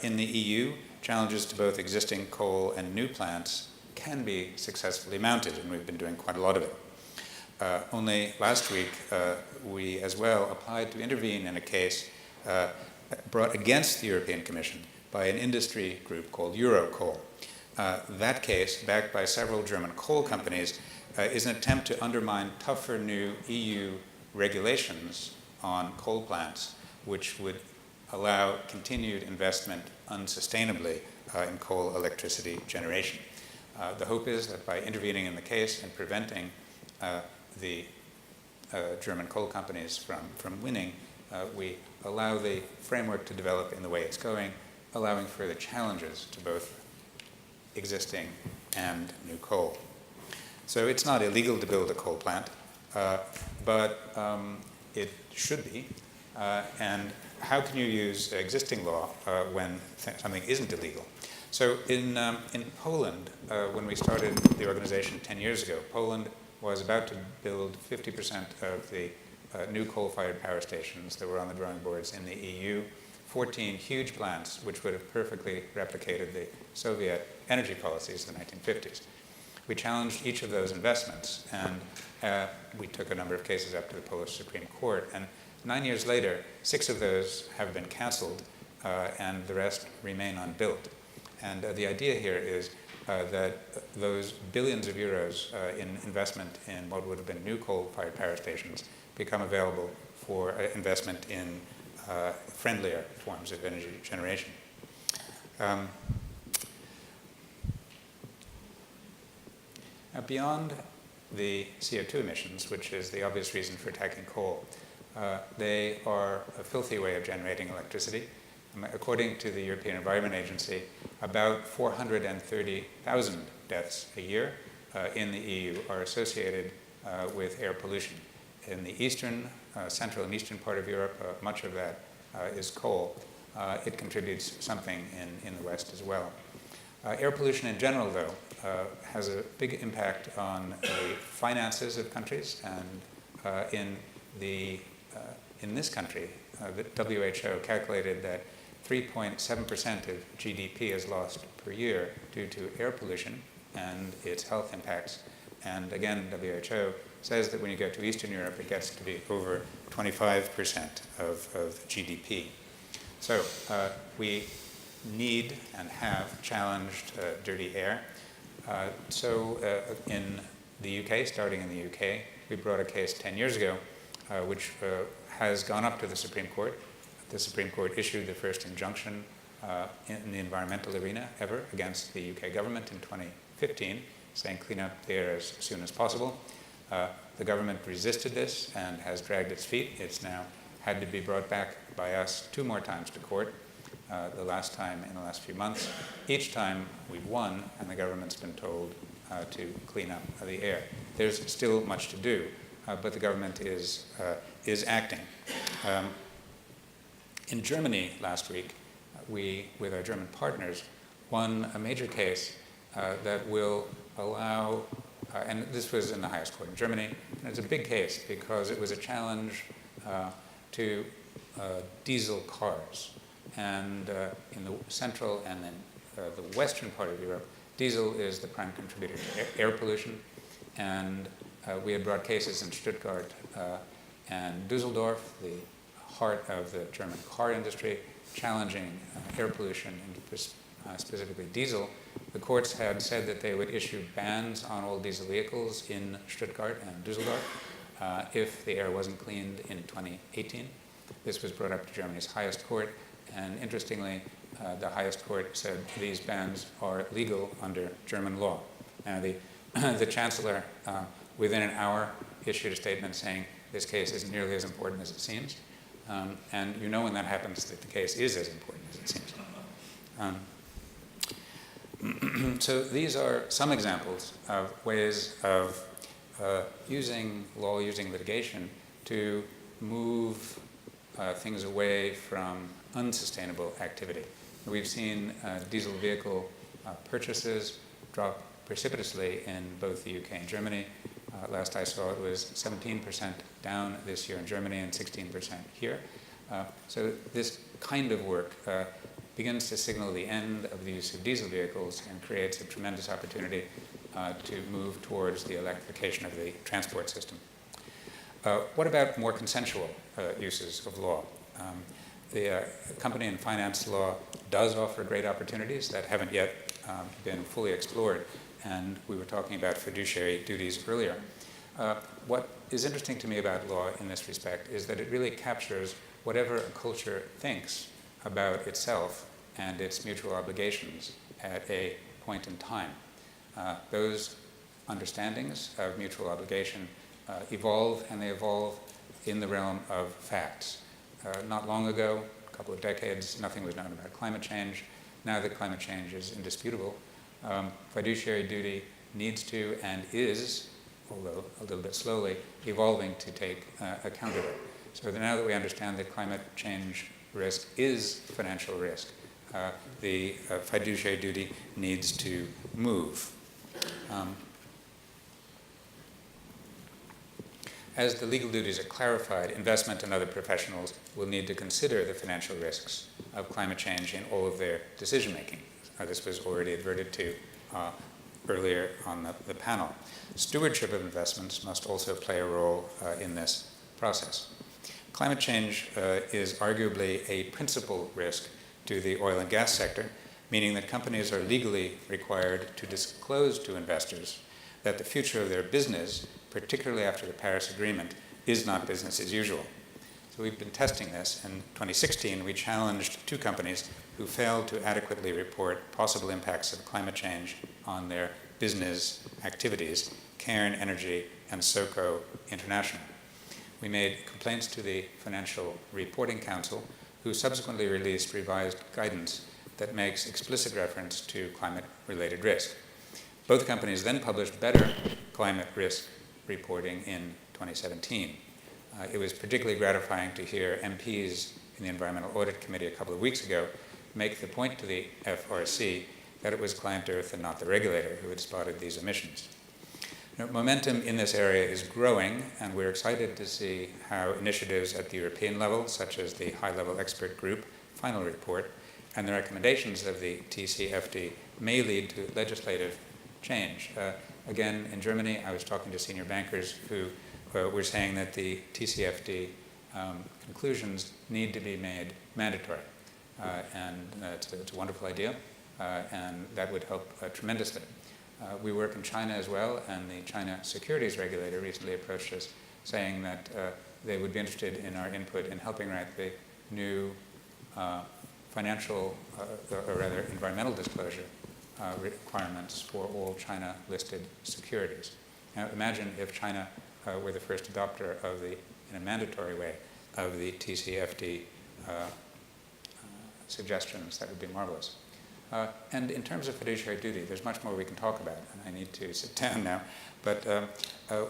[SPEAKER 6] In the EU, challenges to both existing coal and new plants can be successfully mounted, and we've been doing quite a lot of it. Only last week, we as well applied to intervene in a case brought against the European Commission by an industry group called Eurocoal. That case, backed by several German coal companies, is an attempt to undermine tougher new EU regulations on coal plants, which would allow continued investment unsustainably in coal electricity generation. The hope is that by intervening in the case and preventing the German coal companies from winning, we allow the framework to develop in the way it's going, allowing further challenges to both existing and new coal. So it's not illegal to build a coal plant, but it should be. And how can you use existing law when something isn't illegal? So in Poland, when we started the organization 10 years ago, Poland was about to build 50% of the new coal-fired power stations that were on the drawing boards in the EU, 14 huge plants which would have perfectly replicated the Soviet energy policies of the 1950s. We challenged each of those investments, and we took a number of cases up to the Polish Supreme Court. And 9 years later, 6 of those have been canceled, and the rest remain unbuilt. And the idea here is that those billions of euros in investment in what would have been new coal-fired power stations become available for investment in friendlier forms of energy generation. Now, beyond the CO2 emissions, which is the obvious reason for attacking coal, they are a filthy way of generating electricity. According to the European Environment Agency, about 430,000 deaths a year in the EU are associated with air pollution. In the eastern, central and eastern part of Europe, much of that is coal. It contributes something in the West as well. Air pollution in general, though, has a big impact on the finances of countries, and in this country, the WHO calculated that 3.7% of GDP is lost per year due to air pollution and its health impacts. And again, WHO says that when you get to Eastern Europe, it gets to be over 25% of GDP. So we need and have challenged dirty air. In the UK, starting in the UK, we brought a case 10 years ago, which has gone up to the Supreme Court. The Supreme Court issued the first injunction in the environmental arena ever against the UK government in 2015, saying clean up the air as soon as possible. The government resisted this and has dragged its feet. It's now had to be brought back by us 2 more times to court, the last time in the last few months. Each time we've won, and the government's been told to clean up the air. There's still much to do, but the government is acting. In Germany last week, we, with our German partners, won a major case that will allow, and this was in the highest court in Germany, and it's a big case because it was a challenge to diesel cars. And in the central and then the western part of Europe, diesel is the prime contributor to air pollution. And we had brought cases in Stuttgart and Düsseldorf, the heart of the German car industry, challenging air pollution and specifically diesel. The courts had said that they would issue bans on all diesel vehicles in Stuttgart and Düsseldorf if the air wasn't cleaned in 2018. This was brought up to Germany's highest court, and interestingly, the highest court said these bans are legal under German law. Now, the chancellor, within an hour, issued a statement saying this case isn't nearly as important as it seems. And you know when that happens that the case is as important as it seems. So these are some examples of ways of using law, using litigation to move things away from unsustainable activity. We've seen diesel vehicle purchases drop precipitously in both the UK and Germany. Last I saw, it was 17% down this year in Germany and 16% here. So this kind of work begins to signal the end of the use of diesel vehicles and creates a tremendous opportunity to move towards the electrification of the transport system. What about more consensual uses of law? The company and finance law does offer great opportunities that haven't yet been fully explored, and we were talking about fiduciary duties earlier. What is interesting to me about law in this respect is that it really captures whatever a culture thinks about itself and its mutual obligations at a point in time. Those understandings of mutual obligation evolve, and they evolve in the realm of facts. Not long ago, a couple of decades, nothing was known about climate change. Now that climate change is indisputable, fiduciary duty needs to and is, although a little bit slowly, evolving to take account of it. So that now that we understand that climate change risk is financial risk, the fiduciary duty needs to move. As the legal duties are clarified, investment and other professionals will need to consider the financial risks of climate change in all of their decision-making. This was already adverted to earlier on the panel. Stewardship of investments must also play a role in this process. Climate change is arguably a principal risk to the oil and gas sector, meaning that companies are legally required to disclose to investors that the future of their business, particularly after the Paris Agreement, is not business as usual. So we've been testing this. In 2016, we challenged 2 companies who failed to adequately report possible impacts of climate change on their business activities, Cairn Energy and SOCO International. We made complaints to the Financial Reporting Council, who subsequently released revised guidance that makes explicit reference to climate-related risk. Both companies then published better climate risk reporting in 2017. It was particularly gratifying to hear MPs in the Environmental Audit Committee a couple of weeks ago make the point to the FRC that it was Client Earth and not the regulator who had spotted these emissions. Now, momentum in this area is growing, and we're excited to see how initiatives at the European level, such as the High-Level Expert Group final report, and the recommendations of the TCFD may lead to legislative change. Again, in Germany, I was talking to senior bankers who were saying that the TCFD conclusions need to be made mandatory. And it's a wonderful idea, and that would help tremendously. We work in China as well, and the China securities regulator recently approached us saying that they would be interested in our input in helping write the new financial, or rather environmental disclosure requirements for all China-listed securities. Now imagine if China were the first adopter of the, in a mandatory way, of the TCFD suggestions. That would be marvelous. And in terms of fiduciary duty, there's much more we can talk about, and I need to sit down now. But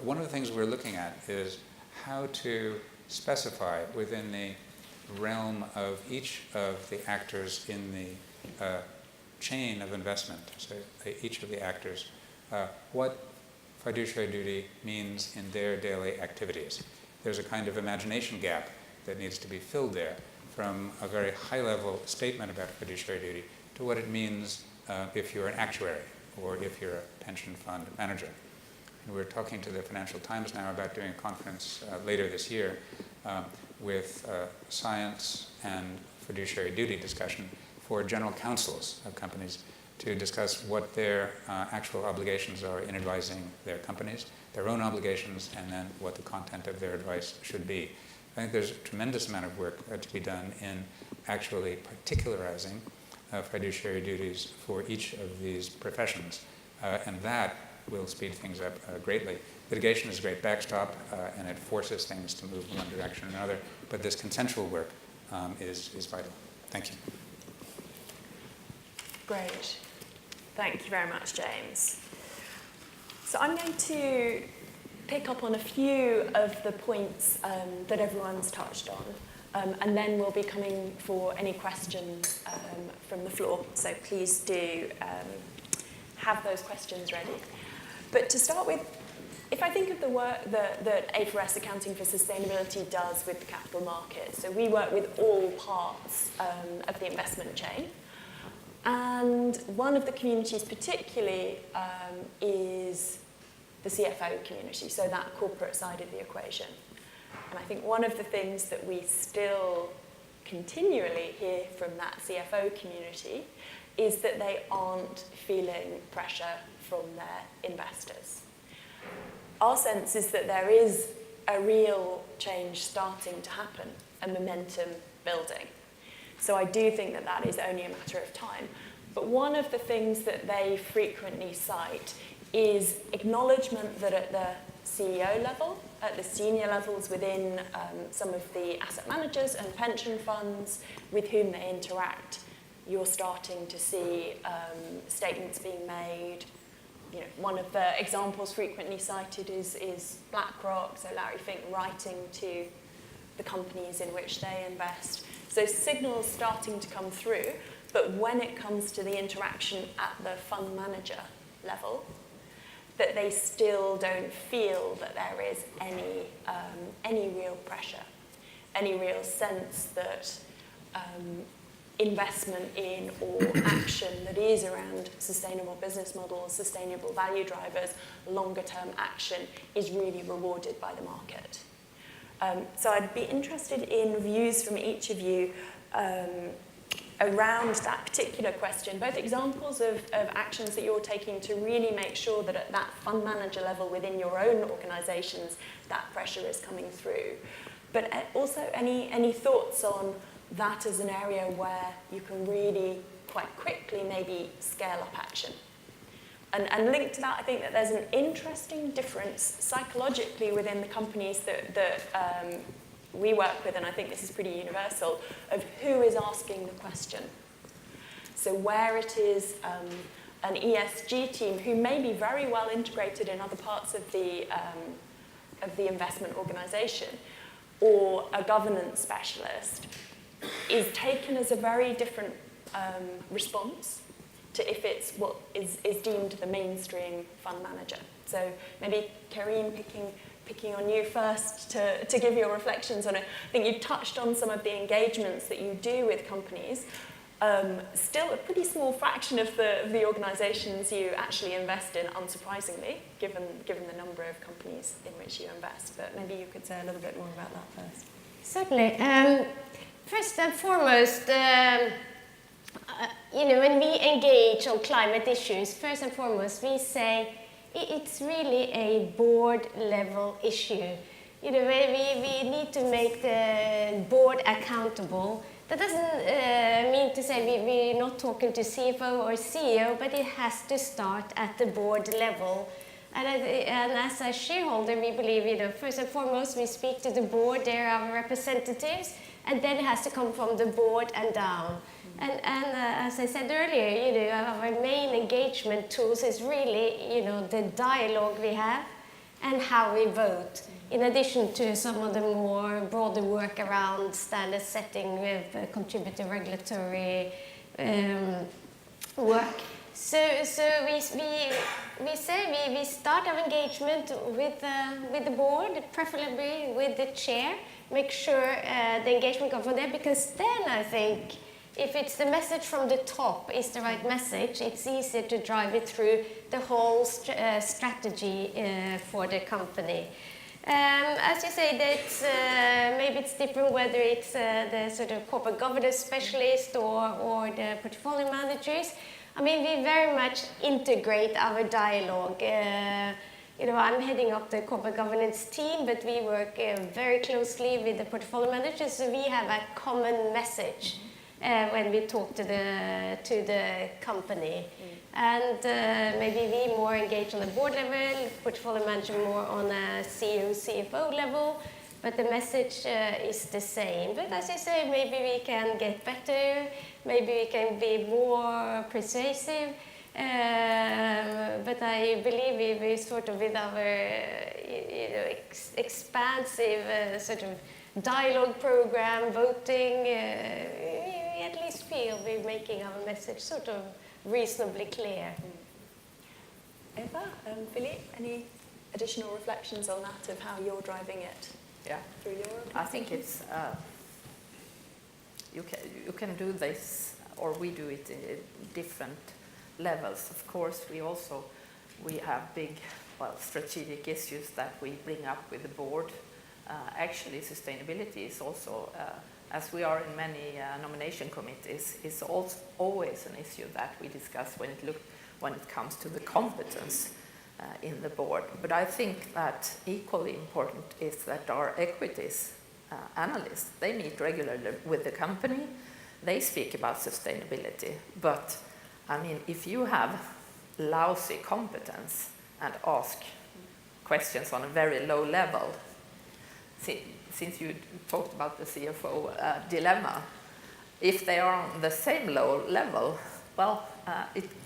[SPEAKER 6] one of the things we're looking at is how to specify within the realm of each of the actors in the chain of investment, so each of the actors, what fiduciary duty means in their daily activities. There's a kind of imagination gap that needs to be filled there from a very high-level statement about fiduciary duty to what it means if you're an actuary or if you're a pension fund manager. And we're talking to the Financial Times now about doing a conference later this year with science and fiduciary duty discussion for general counsels of companies to discuss what their actual obligations are in advising their companies, their own obligations, and then what the content of their advice should be. I think there's a tremendous amount of work to be done in actually particularizing fiduciary duties for each of these professions, and that will speed things up greatly. Litigation is a great backstop, and it forces things to move in one direction or another, but this consensual work is vital. Thank you.
[SPEAKER 1] Great. Thank you very much, James. So I'm going to pick up on a few of the points that everyone's touched on, and then we'll be coming for any questions from the floor. So please do have those questions ready. But to start with, if I think of the work that A4S Accounting for Sustainability does with the capital markets, so we work with all parts of the investment chain. And one of the communities particularly is the CFO community, so that corporate side of the equation. And I think one of the things that we still continually hear from that CFO community is that they aren't feeling pressure from their investors. Our sense is that there is a real change starting to happen, a momentum building. So I do think that that is only a matter of time. But one of the things that they frequently cite is acknowledgement that at the CEO level, at the senior levels within some of the asset managers and pension funds with whom they interact, you're starting to see statements being made. You know, one of the examples frequently cited is BlackRock, so Larry Fink writing to the companies in which they invest. So signals starting to come through, but when it comes to the interaction at the fund manager level, that they still don't feel that there is any real pressure, any real sense that investment in or action that is around sustainable business models, sustainable value drivers, longer term action is really rewarded by the market. So I'd be interested in views from each of you around that particular question, both examples of actions that you're taking to really make sure that at that fund manager level within your own organisations, that pressure is coming through. But also any thoughts on that as an area where you can really quite quickly maybe scale up action. And linked to that, I think that there's an interesting difference psychologically within the companies that we work with, and I think this is pretty universal, of who is asking the question. So where it is an ESG team who may be very well integrated in other parts of the investment organisation, or a governance specialist, is taken as a very different response to if it's what is deemed the mainstream fund manager. So maybe Karine, picking on you first to give your reflections on it. I think you touched on some of the engagements that you do with companies. Still a pretty small fraction of the organisations you actually invest in, unsurprisingly, given the number of companies in which you invest. But maybe you could say a little bit more about that first.
[SPEAKER 3] Certainly. First and foremost, when we engage on climate issues, first and foremost, we say it's really a board level issue. We need to make the board accountable. That doesn't mean to say we're not talking to CFO or CEO, but it has to start at the board level. And as a shareholder, we believe, first and foremost, we speak to the board, they're our representatives, and then it has to come from the board and down. And as I said earlier, our main engagement tools is really, the dialogue we have and how we vote, in addition to some of the more broader work around standard setting with contributor regulatory work. So we say we start our engagement with the board, preferably with the chair. Make sure the engagement comes from there, because then I think if it's the message from the top is the right message, it's easier to drive it through the whole strategy for the company. As you say, that maybe it's different whether it's the sort of corporate governance specialist or the portfolio managers. I mean, we very much integrate our dialogue. I'm heading up the corporate governance team, but we work very closely with the portfolio managers, so we have a common message when we talk to the company. And maybe we more engage on the board level, portfolio manager more on a CEO, CFO level, but the message is the same. But as you say, maybe we can get better, maybe we can be more persuasive. But I believe we sort of, with our expansive sort of dialogue program, voting, we at least feel we're making our message sort of reasonably clear.
[SPEAKER 1] Eva, Philippe, any additional reflections on that, of how you're driving it?
[SPEAKER 2] Yeah,
[SPEAKER 1] through your
[SPEAKER 2] I think it's you can do this, or we do it in different levels. Of course, we have big, strategic issues that we bring up with the board. Actually, sustainability is also, as we are in many nomination committees, is also always an issue that we discuss when it comes to the competence in the board. But I think that equally important is that our equities analysts, they meet regularly with the company. They speak about sustainability, but I mean, if you have lousy competence and ask questions on a very low level, since you talked about the CFO dilemma, if they are on the same low level, well,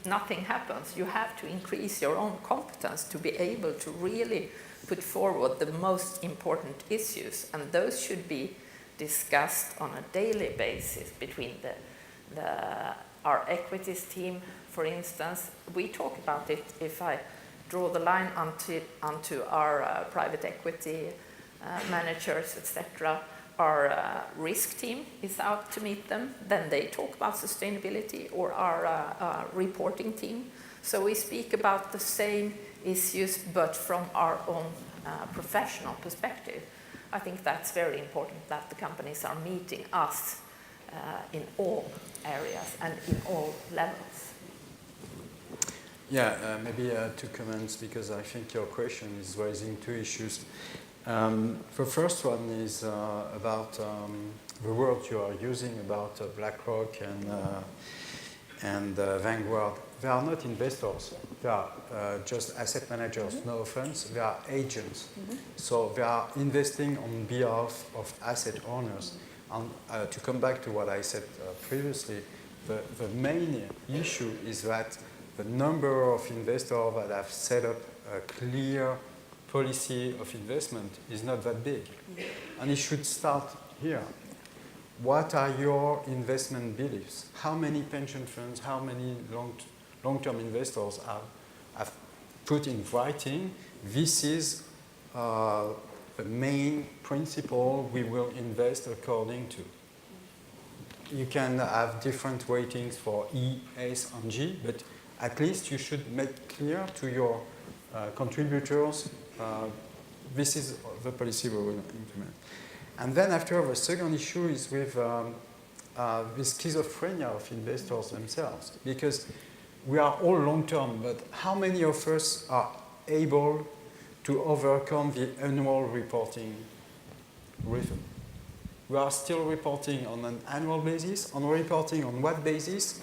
[SPEAKER 2] nothing happens. You have to increase your own competence to be able to really put forward the most important issues, and those should be discussed on a daily basis between our equities team, for instance. We talk about it. If I draw the line onto our private equity managers, etc., our risk team is out to meet them. Then they talk about sustainability, or our reporting team. So we speak about the same issues, but from our own professional perspective. I think that's very important, that the companies are meeting us in all areas and in all levels.
[SPEAKER 4] Yeah, maybe 2 comments, because I think your question is raising 2 issues. The first one is about the word you are using about BlackRock and Vanguard. They are not investors. They are just asset managers. No offense. They are agents. So they are investing on behalf of asset owners. And to come back to what I said previously, the main issue is that the number of investors that have set up a clear policy of investment is not that big. And it should start here. What are your investment beliefs? How many pension funds, how many long-term investors have put in writing, this is the main principle we will invest according to? You can have different weightings for E, S, and G, but at least you should make clear to your contributors, this is the policy we will implement. And then after, the second issue is with the schizophrenia of investors themselves, because we are all long-term, but how many of us are able to overcome the annual reporting rhythm? We are still reporting on an annual basis. On reporting on what basis?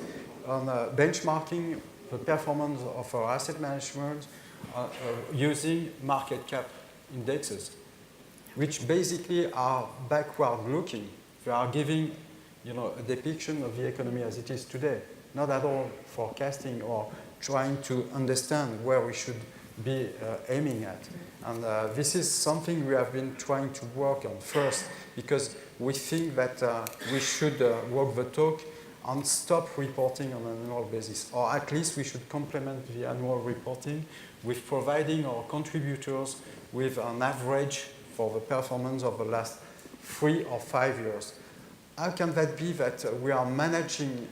[SPEAKER 4] On benchmarking the performance of our asset management using market cap indexes, which basically are backward-looking. They are giving, a depiction of the economy as it is today, not at all forecasting or trying to understand where we should be aiming at. And this is something we have been trying to work on first, because we think that we should walk the talk and stop reporting on an annual basis, or at least we should complement the annual reporting with providing our contributors with an average for the performance of the last 3 or 5 years. How can that be that we are managing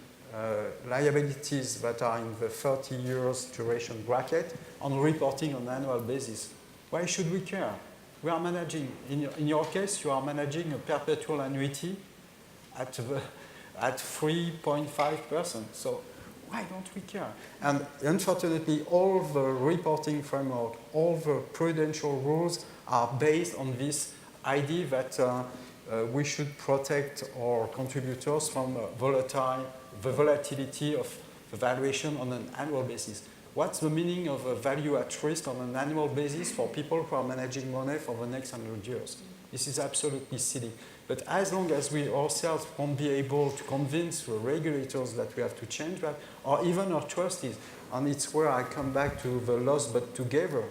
[SPEAKER 4] liabilities that are in the 30 years duration bracket and reporting on an annual basis? Why should we care? We are managing, in your case, you are managing a perpetual annuity at 3.5%. So why don't we care? And unfortunately, all the reporting framework, all the prudential rules are based on this idea that we should protect our contributors from the volatility of the valuation on an annual basis. What's the meaning of a value at risk on an annual basis for people who are managing money for the next 100 years? This is absolutely silly. But as long as we ourselves won't be able to convince the regulators that we have to change that, or even our trustees, and it's where I come back to the lost but together.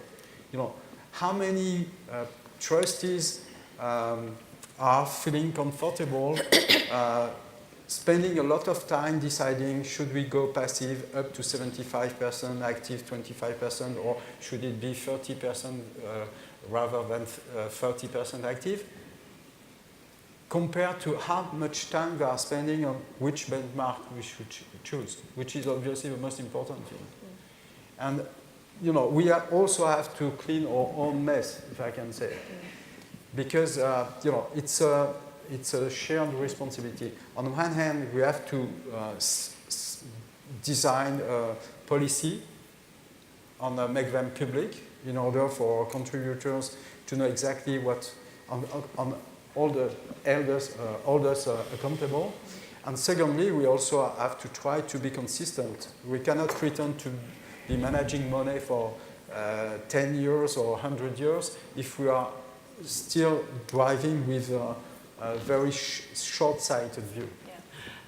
[SPEAKER 4] How many trustees are feeling comfortable spending a lot of time deciding should we go passive up to 75%, active 25%, or should it be 30% rather than 30% active, compared to how much time they are spending on which benchmark we should choose, which is obviously the most important thing. And we also have to clean our own mess, if I can say, because it's a shared responsibility. On the one hand, we have to design a policy and make them public in order for contributors to know exactly what, on all the hold us accountable. And secondly, we also have to try to be consistent. We cannot pretend to be managing money for 10 years or 100 years if we are still driving with a very short-sighted view.
[SPEAKER 1] Yeah.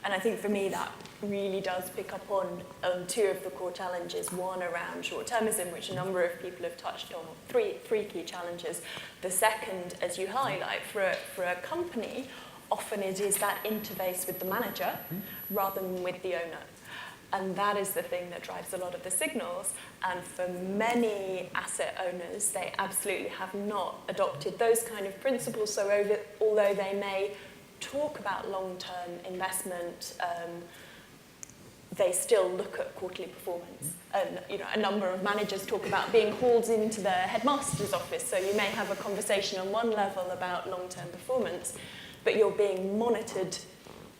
[SPEAKER 1] And I think for me that really does pick up on two of the core challenges. One around short-termism, which a number of people have touched on, three key challenges. The second, as you highlight, for a company, often it is that interface with the manager rather than with the owner. And that is the thing that drives a lot of the signals. And for many asset owners, they absolutely have not adopted those kind of principles. So although they may talk about long-term investment, they still look at quarterly performance. And a number of managers talk about being called into the headmaster's office. So you may have a conversation on one level about long-term performance, but you're being monitored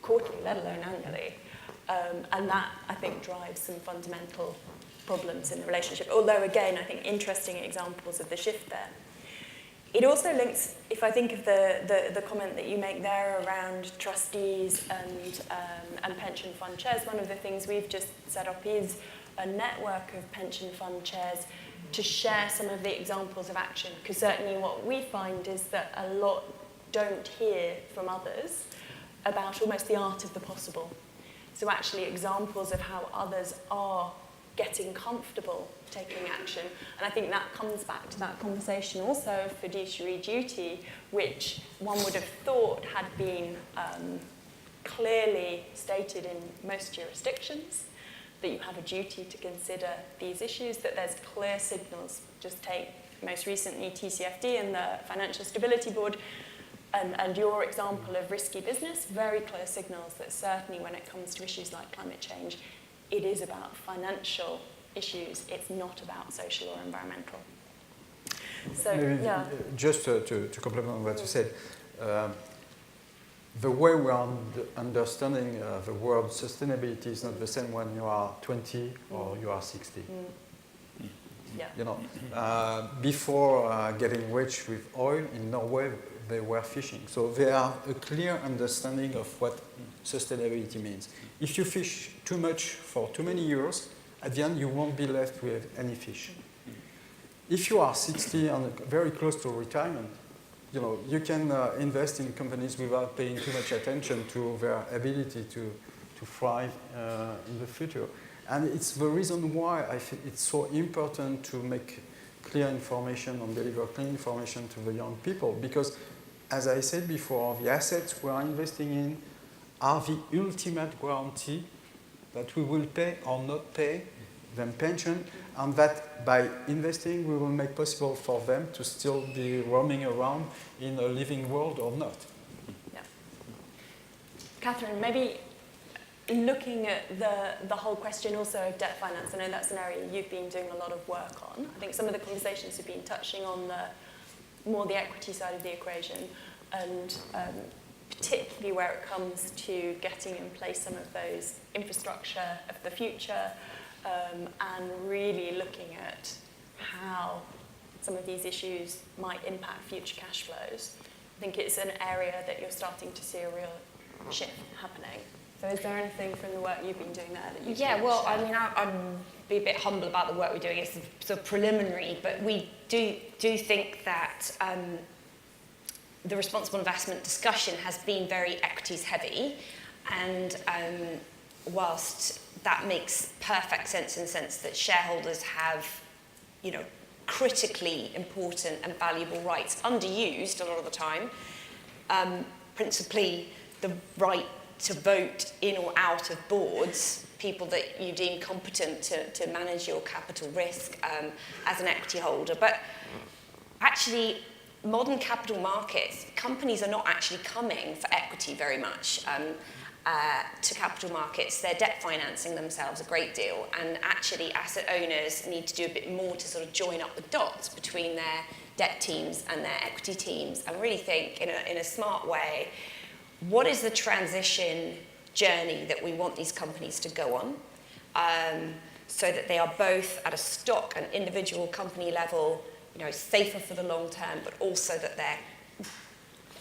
[SPEAKER 1] quarterly, let alone annually. And that, I think, drives some fundamental problems in the relationship. Although, again, I think interesting examples of the shift there. It also links, if I think of the comment that you make there around trustees and pension fund chairs, one of the things we've just set up is a network of pension fund chairs to share some of the examples of action. Because certainly what we find is that a lot don't hear from others about almost the art of the possible. So actually examples of how others are getting comfortable taking action. And I think that comes back to that conversation also of fiduciary duty, which one would have thought had been clearly stated in most jurisdictions, that you have a duty to consider these issues, that there's clear signals. Just take most recently TCFD and the Financial Stability Board, and your example of risky business, very clear signals that certainly when it comes to issues like climate change, it is about financial issues, it's not about social or environmental. So,
[SPEAKER 4] Maybe
[SPEAKER 1] yeah.
[SPEAKER 4] Just to complement what you said, the way we are understanding the word sustainability is not the same when you are 20 or you are 60.
[SPEAKER 1] Yeah.
[SPEAKER 4] Before getting rich with oil in Norway, they were fishing. So they have a clear understanding of what sustainability means. If you fish too much for too many years, at the end you won't be left with any fish. If you are 60 and very close to retirement, you can invest in companies without paying too much attention to their ability to thrive in the future. And it's the reason why I think it's so important to make clear information and deliver clear information to the young people, because as I said before, the assets we are investing in are the ultimate guarantee that we will pay or not pay them pension, and that by investing we will make possible for them to still be roaming around in a living world or not.
[SPEAKER 1] Yeah. Catherine, maybe looking at the whole question also of debt finance, I know that's an area you've been doing a lot of work on. I think some of the conversations have been touching on more the equity side of the equation, and particularly where it comes to getting in place some of those infrastructure of the future, and really looking at how some of these issues might impact future cash flows. I think it's an area that you're starting to see a real shift happening. So is there anything from the work you've been doing there that you
[SPEAKER 5] Yeah, well, I mean, I'm be a bit humble about the work we're doing. It's sort of preliminary, but we do think that the responsible investment discussion has been very equities heavy, and whilst that makes perfect sense in the sense that shareholders have, critically important and valuable rights, underused a lot of the time, principally the right to vote in or out of boards, people that you deem competent to manage your capital risk as an equity holder. But actually, modern capital markets, companies are not actually coming for equity very much to capital markets. They're debt financing themselves a great deal, and actually asset owners need to do a bit more to sort of join up the dots between their debt teams and their equity teams and really think in a smart way, what is the transition journey that we want these companies to go on, so that they are both at a stock and individual company level, safer for the long term, but also that their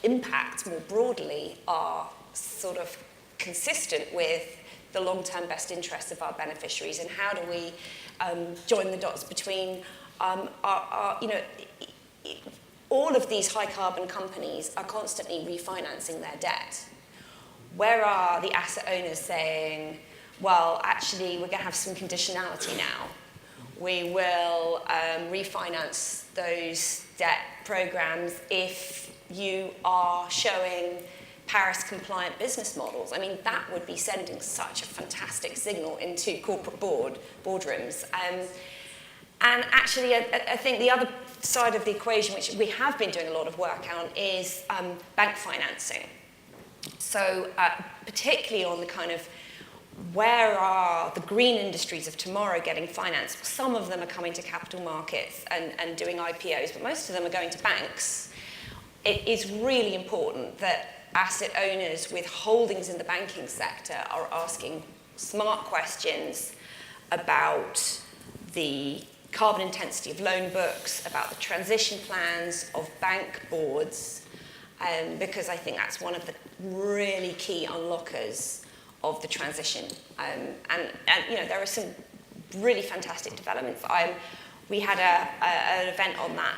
[SPEAKER 5] impact more broadly are sort of consistent with the long-term best interests of our beneficiaries, and how do we join the dots between our all of these high carbon companies are constantly refinancing their debt. Where are the asset owners saying, well, actually, we're going to have some conditionality now. We will refinance those debt programs if you are showing Paris-compliant business models. I mean, that would be sending such a fantastic signal into corporate boardrooms. And actually, I think the other side of the equation, which we have been doing a lot of work on, is bank financing. So particularly on the kind of where are the green industries of tomorrow getting financed? Some of them are coming to capital markets and doing IPOs, but most of them are going to banks. It is really important that asset owners with holdings in the banking sector are asking smart questions about the carbon intensity of loan books, about the transition plans of bank boards, because I think that's one of the really key unlockers of the transition. And there are some really fantastic developments. We had an event on that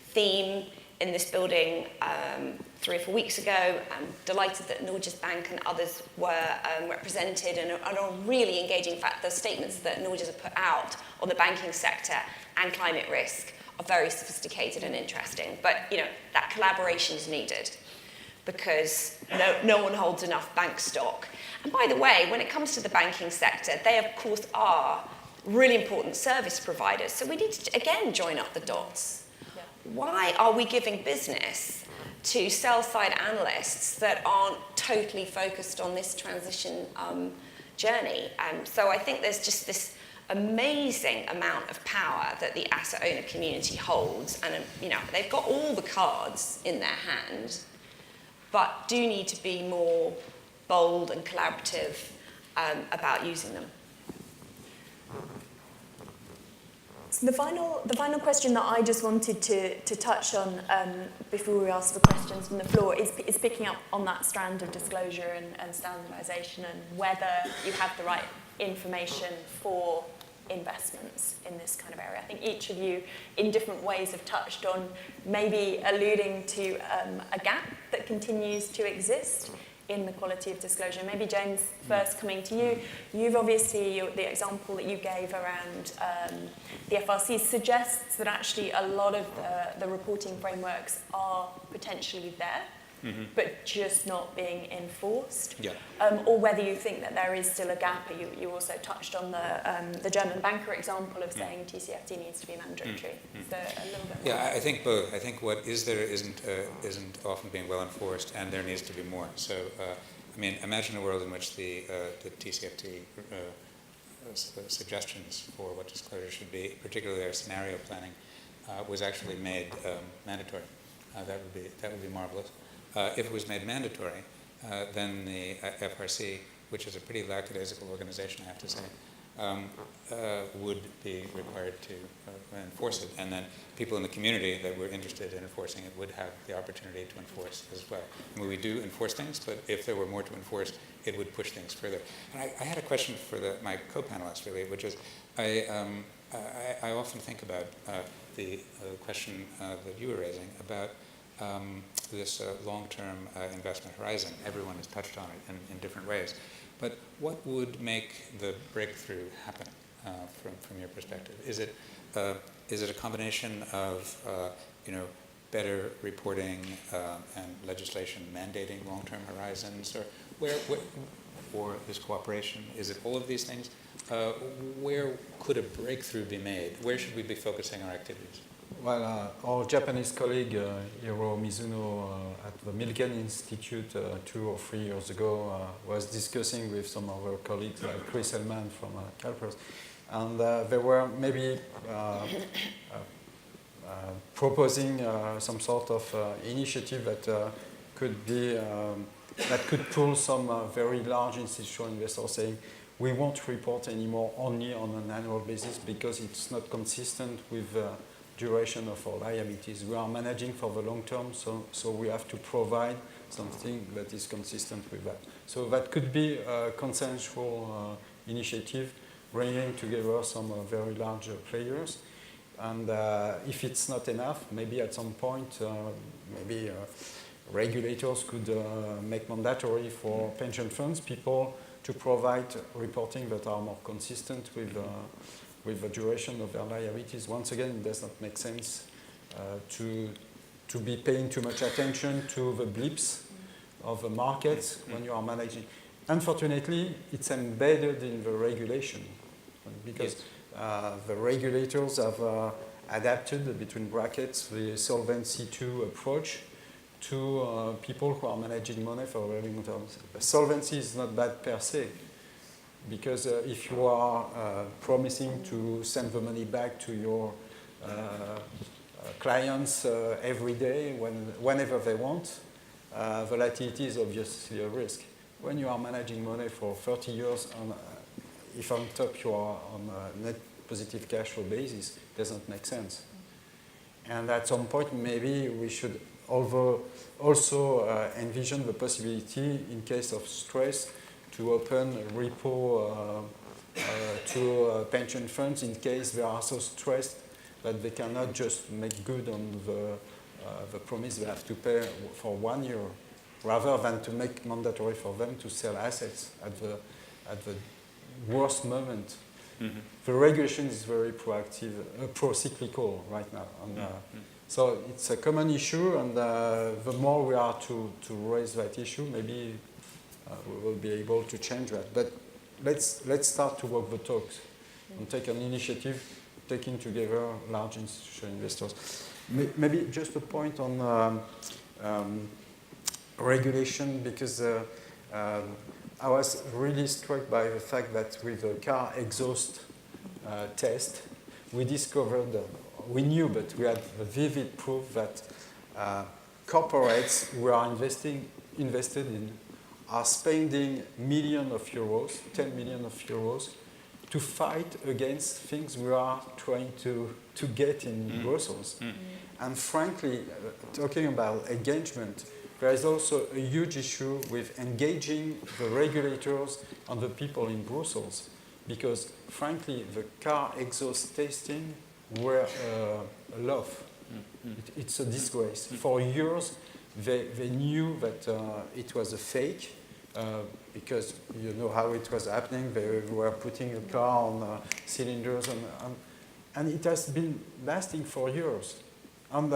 [SPEAKER 5] theme in this building 3 or 4 weeks ago. I'm delighted that Norges Bank and others were represented, and are really engaging. In fact, the statements that Norges have put out on the banking sector and climate risk are very sophisticated and interesting. But that collaboration is needed, because no one holds enough bank stock. And by the way, when it comes to the banking sector, they of course are really important service providers. So we need to again join up the dots. Yeah. Why are we giving business to sell-side analysts that aren't totally focused on this transition journey? So I think there's just this amazing amount of power that the asset owner community holds, and they've got all the cards in their hand, but do need to be more bold and collaborative about using them.
[SPEAKER 1] So the final question that I just wanted to touch on before we ask for questions from the floor is picking up on that strand of disclosure and standardisation, and whether you have the right information for investments in this kind of area. I think each of you in different ways have touched on maybe alluding to a gap that continues to exist in the quality of disclosure. Maybe James, first coming to you. You've obviously, the example that you gave around the FRC suggests that actually a lot of the reporting frameworks are potentially there, but just not being enforced. Yeah. Or whether you think that there is still a gap. You also touched on the German banker example of saying TCFD needs to be mandatory. So a little bit more.
[SPEAKER 6] Yeah, I think both. I think what is there isn't often being well enforced, and there needs to be more. So, imagine a world in which the TCFD suggestions for what disclosure should be, particularly our scenario planning, was actually made mandatory. That would be marvelous. If it was made mandatory, then the FRC, which is a pretty lackadaisical organization, I have to say, would be required to enforce it. And then people in the community that were interested in enforcing it would have the opportunity to enforce as well. We do enforce things, but if there were more to enforce, it would push things further. And I had a question for my co-panelists, really, which is, I often think about the question that you were raising about this long-term investment horizon. Everyone has touched on it in different ways. But what would make the breakthrough happen from your perspective? Is it a combination of better reporting and legislation mandating long-term horizons, or this cooperation? Is it all of these things? Where could a breakthrough be made? Where should we be focusing our activities?
[SPEAKER 4] Well, our Japanese colleague, Hiro Mizuno, at the Milken Institute 2 or 3 years ago, was discussing with some of our colleagues, like Chris Hellman from CalPERS, and they were maybe proposing some sort of initiative that could pull some very large institutional investors saying, we won't report anymore only on an annual basis because it's not consistent with duration of our liabilities. We are managing for the long term, so we have to provide something that is consistent with that. So that could be a consensual initiative, bringing together some very large players. And if it's not enough, maybe at some point, maybe regulators could make mandatory for pension funds people to provide reporting that are more consistent with the duration of their liabilities. Once again, it does not make sense to be paying too much attention to the blips of the markets when you are managing. Unfortunately, it's embedded in the regulation because the regulators have adapted, between brackets, the Solvency II approach to people who are managing money for a very long time. Solvency is not bad per se, because if you are promising to send the money back to your clients every day, whenever they want, volatility is obviously a risk. When you are managing money for 30 years, if on top you are on a net positive cash flow basis, it doesn't make sense. And at some point, maybe we should also envision the possibility, in case of stress, to open a repo to pension funds in case they are so stressed that they cannot just make good on the promise they have to pay for 1 year, rather than to make mandatory for them to sell assets at the worst moment. Mm-hmm. The regulation is very proactive, pro-cyclical right now. And, so it's a common issue, and the more we are to raise that issue, maybe we will be able to change that. But let's start to walk the talks and take an initiative, taking together large institutional investors. Maybe just a point on regulation, because I was really struck by the fact that with the car exhaust test, we discovered, we knew, but we had a vivid proof that corporates who are invested in are spending millions of euros, 10 million of euros, to fight against things we are trying to get in Brussels. And frankly, talking about engagement, there is also a huge issue with engaging the regulators and the people in Brussels, because frankly, the car exhaust testing were a loaf. It's a disgrace. For years, they knew that it was a fake, because you know how it was happening. They were putting a car on cylinders, and it has been lasting for years. And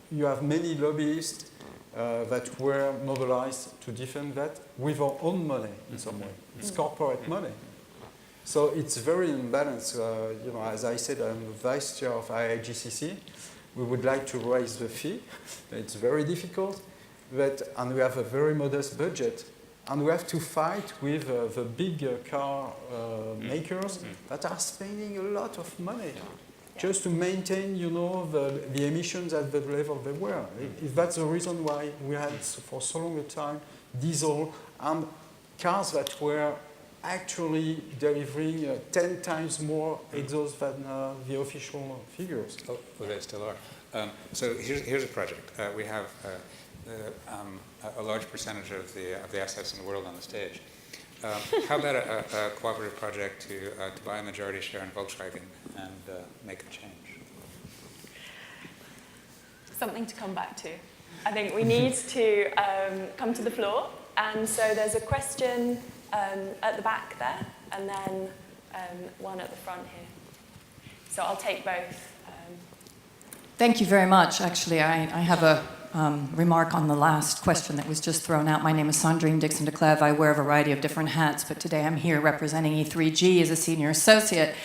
[SPEAKER 4] you have many lobbyists that were mobilized to defend that with our own money in some way. It's corporate money. So it's very imbalanced. You know, as I said, I'm the vice chair of IIGCC. We would like to raise the fee. It's very difficult, and we have a very modest budget. And we have to fight with the big car makers that are spending a lot of money just to maintain, you know, the emissions at the level they were. If that's the reason why we had, for so long a time, diesel and cars that were actually delivering 10 times more exhaust than the official figures.
[SPEAKER 6] Oh, well, they still are. So here's a project. We have a large percentage of the assets in the world on the stage. How about a cooperative project to buy a majority share in Volkswagen and make a change?
[SPEAKER 1] Something to come back to. I think we need to come to the floor. And so there's a question at the back there, and then one at the front here. So I'll take both.
[SPEAKER 7] Thank you very much. Actually, I have a remark on the last question that was just thrown out. My name is Sandrine Dixon de Clèves. I wear a variety of different hats, but today I'm here representing E3G as a senior associate.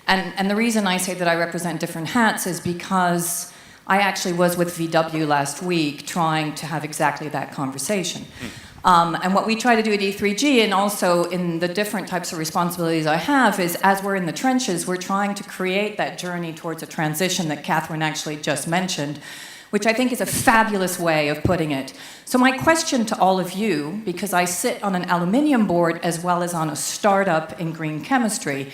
[SPEAKER 7] And the reason I say that I represent different hats is because I actually was with VW last week trying to have exactly that conversation. And what we try to do at E3G, and also in the different types of responsibilities I have, is as we're in the trenches, we're trying to create that journey towards a transition that Catherine actually just mentioned, which I think is a fabulous way of putting it. So my question to all of you, because I sit on an aluminium board as well as on a startup in green chemistry,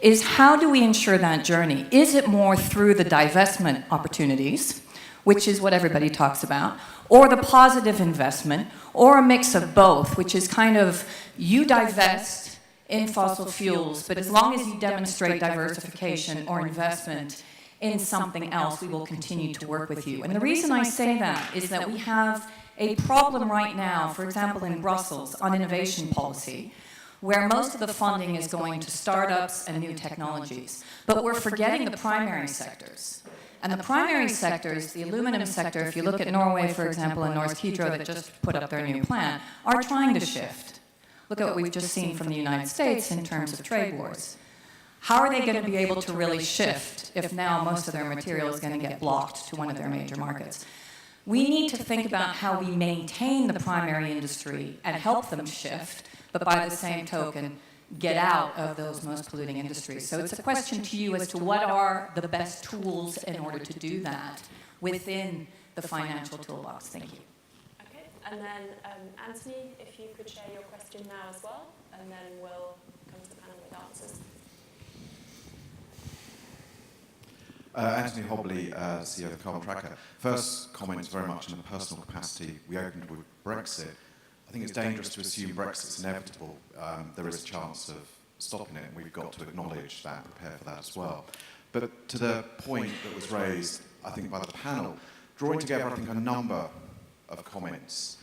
[SPEAKER 7] is how do we ensure that journey? Is it more through the divestment opportunities, which is what everybody talks about, or the positive investment, or a mix of both, which is kind of you divest in fossil fuels, but as long as you demonstrate diversification or investment in something else, we will continue to work with you. And the reason I say that is that we have a problem right now, for example, in Brussels, on innovation policy, where most of the funding is going to startups and new technologies. But we're forgetting the primary sectors. And the primary sectors, the aluminum sector, if you look at Norway, for example, and Norsk Hydro that just put up their new plant, are trying to shift. Look at what we've just seen from the United States in terms of trade wars. How are they going to be able to really shift if now most of their material is going to get blocked to one of their major markets? We need to think about how we maintain the primary industry and help them shift, but by the same token, get out of those most polluting industries. So it's a question to you as to what are the best tools in order to do that within the financial toolbox. Thank you.
[SPEAKER 1] Okay, and then Anthony, if you could share your question now as well, and then we'll come to the panel with answers.
[SPEAKER 8] Anthony Hobley, CEO of Carbon Tracker. First comment is very much in a personal capacity. We opened with Brexit. I think it's dangerous to assume Brexit's inevitable. There is a chance of stopping it, and we've got to acknowledge that, prepare for that as well. But to the point that was raised, I think, by the panel, drawing together, I think, a number of comments.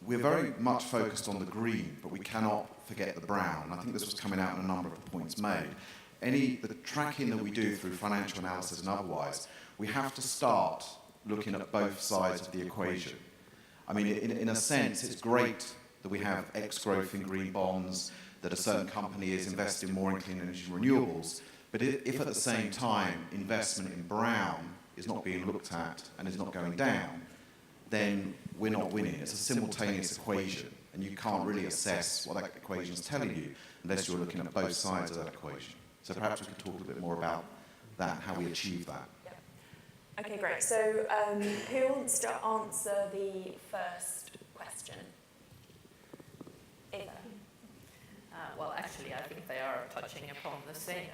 [SPEAKER 8] We're very much focused on the green, but we cannot forget the brown. I think this was coming out in a number of the points made. The tracking that we do through financial analysis and otherwise, we have to start looking at both sides of the equation. I mean, in a sense, it's great that we have X growth in green bonds, that a certain company is investing more in clean energy and renewables, but if at the same time investment in brown is not being looked at and is not going down, then we're not winning. It's a simultaneous equation, and you can't really assess what that equation is telling you unless you're looking at both sides of that equation. So perhaps we could talk a little bit more about that, how we achieve that.
[SPEAKER 1] Okay, great. So who wants to answer the first question? Eva.
[SPEAKER 2] Well, actually, I think they are touching upon the same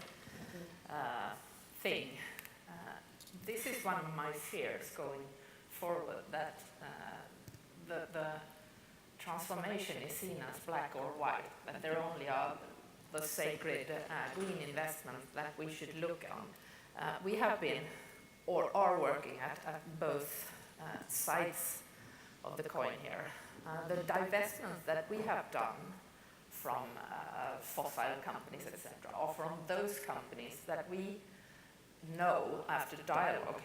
[SPEAKER 2] thing. This is one of my fears going forward, that the transformation is seen as black or white, that there only are the sacred green investments that we should look on. We have been or are working at both sides of the coin here. The divestments that we have done from fossil companies, etc., are from those companies that we know after dialogue,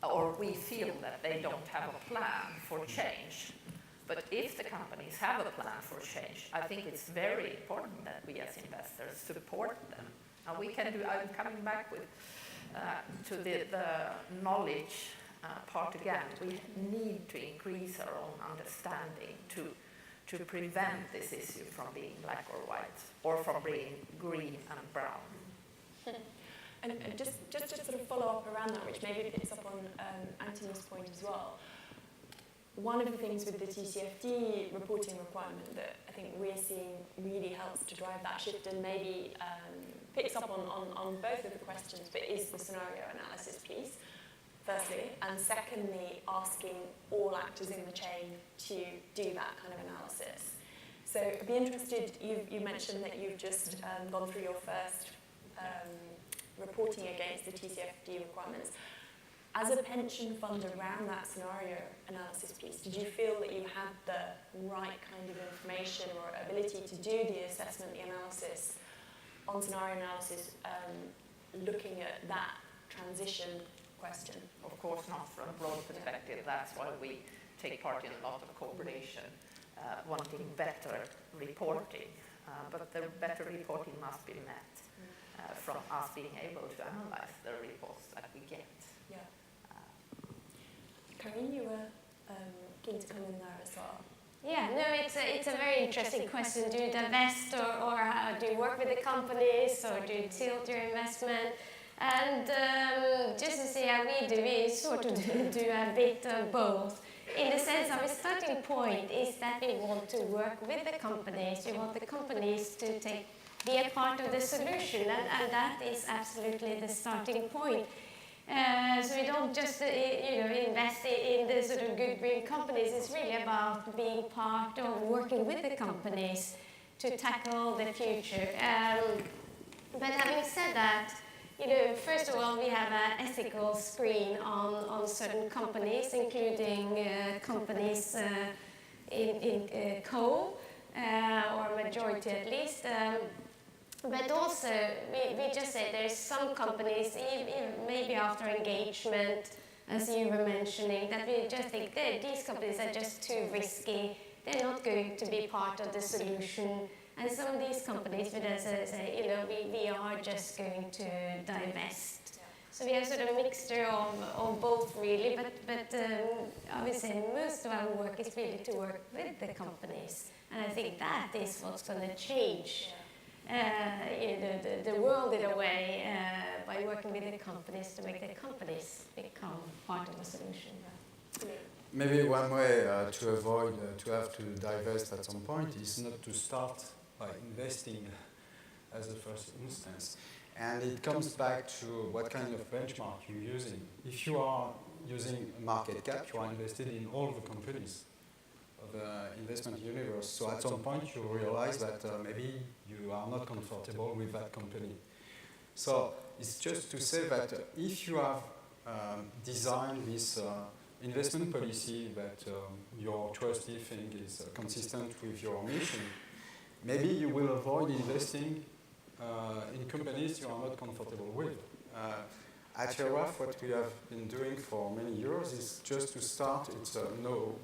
[SPEAKER 2] or we feel that they don't have a plan for change. But if the companies have a plan for change, I think it's very important that we as investors support them. And we can do, I'm coming back with to the knowledge part again. We need to increase our own understanding to prevent this issue from being black or white, or from being green and brown.
[SPEAKER 1] And just to sort of follow up around that, which maybe picks up on Anthony's point as well. One of the things with the TCFD reporting requirement that I think we're seeing really helps to drive that shift, and maybe picks up on both of the questions, but is the scenario analysis piece, firstly, and secondly, asking all actors in the chain to do that kind of analysis. So I'd be interested, you mentioned that you've just gone through your first reporting against the TCFD requirements. As a pension fund around that scenario analysis piece, did you feel that you had the right kind of information or ability to do the assessment, the analysis on scenario analysis, looking at that transition question?
[SPEAKER 2] Of course not from a broad perspective. That's why we take part in a lot of cooperation, wanting better reporting. But the better reporting must be met from us being able to analyze the reports that we get.
[SPEAKER 1] Yeah. Karin, you were keen to come in there as well.
[SPEAKER 3] Yeah, no, it's a very interesting question. Do you divest or do you work with the companies, or do you tilt your investment? And just to see how we do, we sort of do a bit of both. In the sense of a starting point is that we want to work with the companies. We want the companies to be a part of the solution, and that is absolutely the starting point. So we don't just invest in the sort of good green companies. It's really about being part of working with the companies to tackle the future. But having said that, first of all, we have an ethical screen on certain companies, including companies in coal, or majority at least. But also, we just say there's some companies, even maybe after engagement, as you were mentioning, that we just think these companies are just too risky. They're not going to be part of the solution. And some of these companies, we just say, we are just going to divest. So we have sort of a mixture of both, really. But I would say most of our work is really to work with the companies. And I think that is what's going to change the world in a way, by working with the companies to make the companies become part of the solution.
[SPEAKER 4] Maybe one way to avoid to have to divest at some point is not to start by investing as a first instance. And it comes back to what kind of benchmark you're using. If you are using market cap, you are invested in all the companies of the investment universe. So at some point you realize that maybe you are not comfortable with that company. So it's just to say that if you have designed this investment policy that your trustee think is consistent with your mission, maybe you will avoid investing in companies you are not comfortable with. At Sherwaf, what we have been doing for many years is just to start, it's no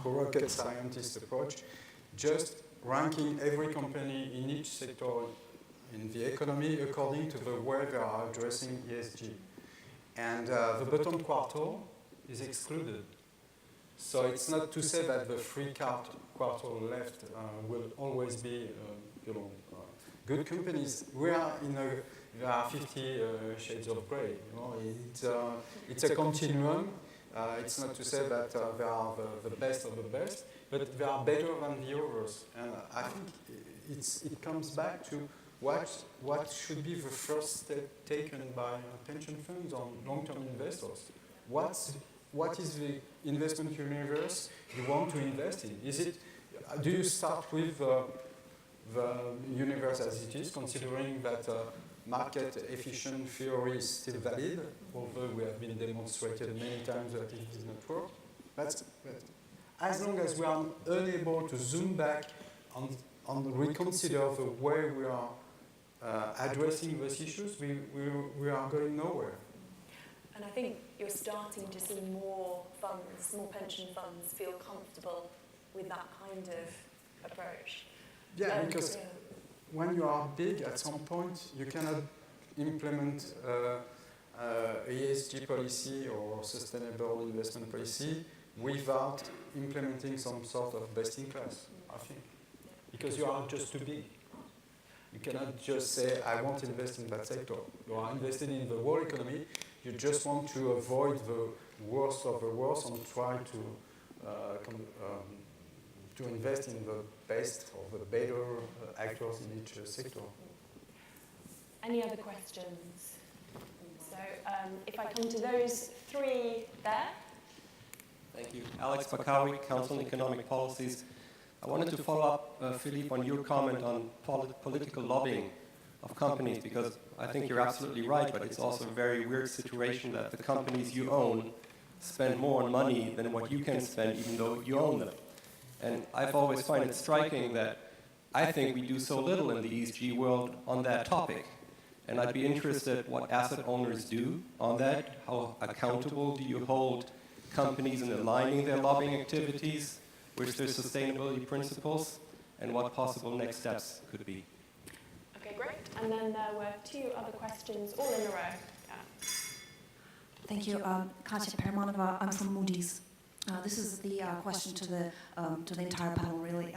[SPEAKER 4] rocket scientist approach, just ranking every company in each sector in the economy according to the way they are addressing ESG. And the bottom quartile is excluded. So it's not to say that the free quartile left will always be good companies. We are there are 50 shades of grey. It's a continuum. It's not to say that they are the best of the best, but they are better than the others. And I think it comes back to what should be the first step taken by pension funds or long-term investors. What is the investment universe you want to invest in? Do you start with the universe as it is, considering that market efficient theory is still valid, although we have been demonstrated many times that it does not work? As long as we are unable to zoom back and reconsider the way we are addressing those issues, we are going nowhere.
[SPEAKER 1] And I think you're starting to see more funds, more pension funds feel comfortable with that kind of approach.
[SPEAKER 4] Yeah, because when you are big, at some point, you cannot implement ESG policy or sustainable investment policy without implementing some sort of best in class, I think. Because you are just too big. You cannot just say, I want to invest in that sector. You are invested in the whole economy. You just want to avoid the worst of the worst and try to invest in the best or the better actors in each sector.
[SPEAKER 1] Any other questions? So if I come to those three there.
[SPEAKER 9] Thank you. Alex Bakawi, Council on Economic Policies. I wanted to follow up, Philippe, on your comment on political lobbying of companies, because I think you're absolutely right, but it's also a very weird situation that the companies you own spend more on money than what you can spend, even though you own them. And I've always found it striking that I think we do so little in the ESG world on that topic. And I'd be interested what asset owners do on that. How accountable do you hold companies in aligning their lobbying activities with their sustainability principles, and what possible next steps could be?
[SPEAKER 1] Okay, great. And then there were two other questions all in a row. Yeah.
[SPEAKER 10] Thank you. Katya Permanova, I'm from Moody's. This is the question to the entire panel, really.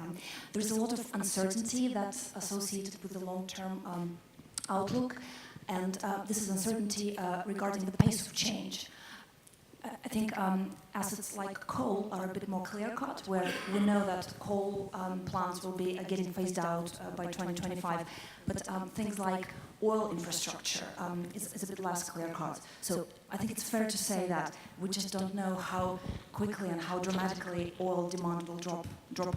[SPEAKER 10] There's a lot of uncertainty that's associated with the long-term outlook, and this is uncertainty regarding the pace of change. I think assets like coal are a bit more clear-cut, where we know that coal plants will be getting phased out by 2025. But things like oil infrastructure is a bit less clear-cut. So I think it's fair to say that we just don't know how quickly and how dramatically oil demand will drop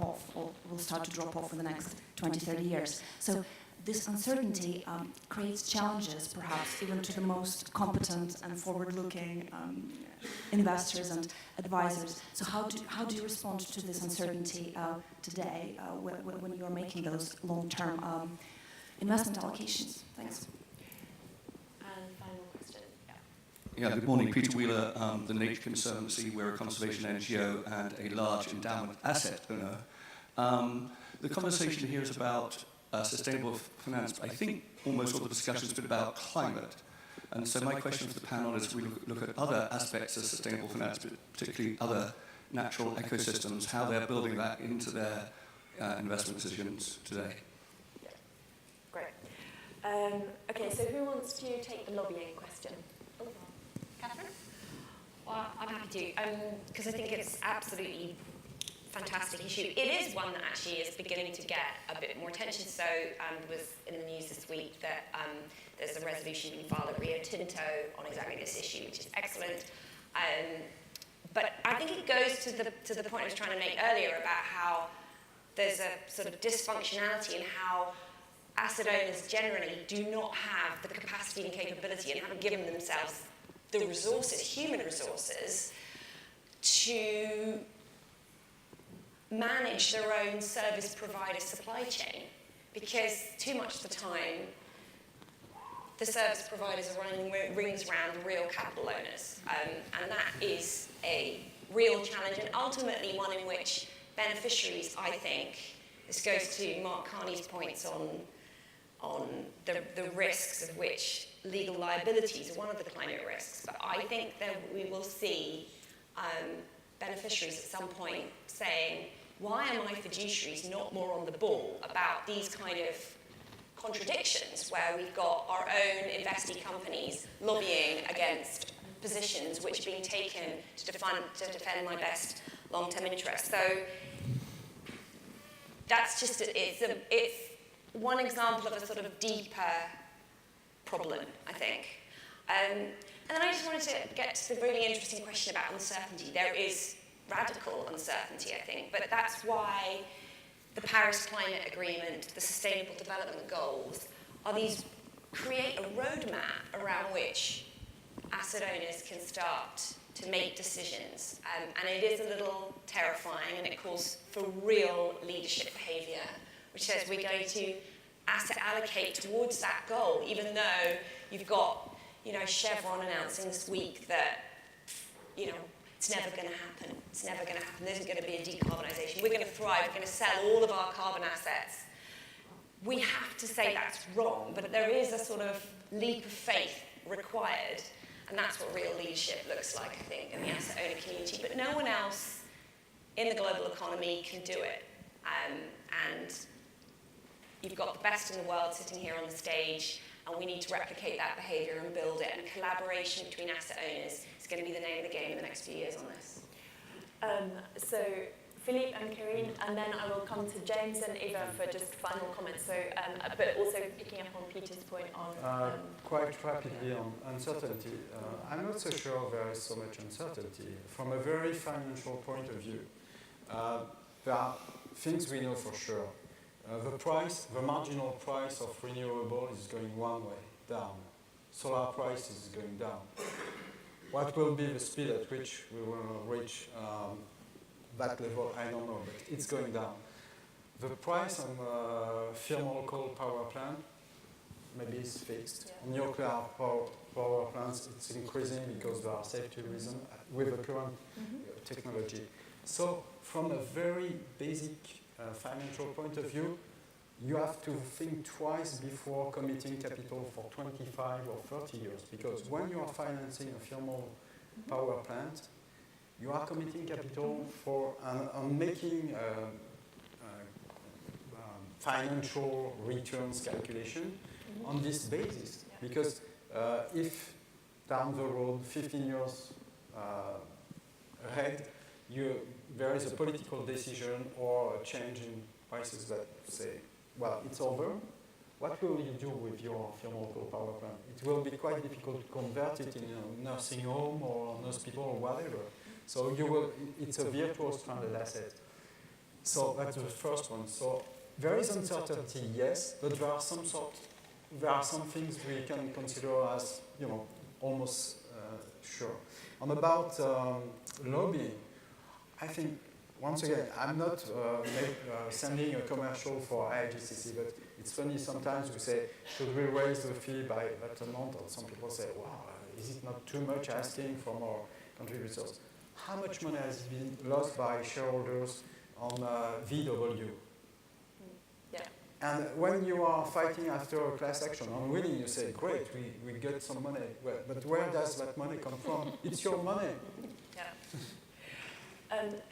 [SPEAKER 10] off, or will start to drop off in the next 20, 30 years. So this uncertainty creates challenges, perhaps, even to the most competent and forward-looking investors and advisors. So how do you respond to this uncertainty today when you're making those long-term investment allocations? Thanks.
[SPEAKER 1] And final question.
[SPEAKER 11] Yeah, good morning. Peter Wheeler, the Nature Conservancy. We're a conservation NGO and a large endowment asset owner. The conversation here is about sustainable finance, but I think almost all the discussion has been about climate. And so my question for the panel is, we look at other aspects of sustainable finance, particularly other natural ecosystems, how they're building that into their investment decisions today.
[SPEAKER 1] Yeah. Great. Okay, so who wants to take the lobbying question?
[SPEAKER 5] Catherine? Well, I'm happy to, because I think it's absolutely fantastic issue. It is one that actually is beginning to get a bit more attention. So it was in the news this week that there's a resolution being filed at Rio Tinto on exactly this issue, which is excellent. But I think it goes to the point I was trying to make earlier about how there's a sort of dysfunctionality in how asset owners generally do not have the capacity and capability and haven't given themselves the resources, human resources, to manage their own service provider supply chain, because too much of the time the service providers are running rings around real capital owners, and that is a real challenge, and ultimately one in which beneficiaries, I think, this goes to Mark Carney's points on the risks of which legal liabilities are one of the climate risks, but I think that we will see beneficiaries at some point saying, why are my fiduciaries not more on the ball about these kind of contradictions where we've got our own investee companies lobbying against positions which are being taken to defend my best long-term interests. So that's just, it's one example of a sort of deeper problem, I think. And then I just wanted to get to the really interesting question about uncertainty. There is radical uncertainty, I think, but that's why the Paris Climate Agreement, the Sustainable Development Goals, create a roadmap around which asset owners can start to make decisions. And it is a little terrifying, and it calls for real leadership behaviour, which says we're going to asset allocate towards that goal, even though you've got, Chevron announcing this week that, it's never going to happen. It's never going to happen. There isn't going to be a decarbonisation. We're going to thrive. We're going to sell all of our carbon assets. We have to say that's wrong, but there is a sort of leap of faith required, and that's what real leadership looks like, I think, in the asset owner community. But no one else in the global economy can do it. And you've got the best in the world sitting here on the stage, and we need to replicate that behaviour and build it. And collaboration between asset owners is going to be the name of the game in the next few years on this.
[SPEAKER 1] So Philippe and Karine, and then I will come to James and Eva for just final comments. So, but also picking up on Peter's point on...
[SPEAKER 4] Quite rapidly on uncertainty. I'm not so sure there is so much uncertainty. From a very financial point of view, there are things we know for sure. The marginal price of renewable is going one way, down. Solar price is going down. What will be the speed at which we will reach that level? I don't know, but it's going down. The price on thermal coal power plant maybe is fixed. Yeah. Nuclear power plants, it's increasing because there are safety reasons with the current technology. So from a very basic financial point of view, you have to think twice before committing capital for 25 or 30 years, because when you are financing a thermal power plant, you are committing capital for making financial returns calculation on this basis, because if down the road, 15 years ahead, there is a political decision or a change in prices that say, well, it's over, what will you do with your local power plant? It will be quite difficult to convert it in a nursing home or hospital or whatever. So it's a virtual stranded asset. So that's the first one. So there is uncertainty, yes, but there are some things we can consider as, almost sure. And about lobbying, I think, once again, I'm not sending a commercial for IGCC, but it's funny sometimes we say, should we raise the fee by that amount? Or some people say, wow, is it not too much asking from our contributors? How much money has been lost by shareholders on VW?
[SPEAKER 1] Yeah.
[SPEAKER 4] And when you are fighting after a class action on winning, you say, great, we get some money. Well, but where does that money come from? It's your money.
[SPEAKER 1] Yeah.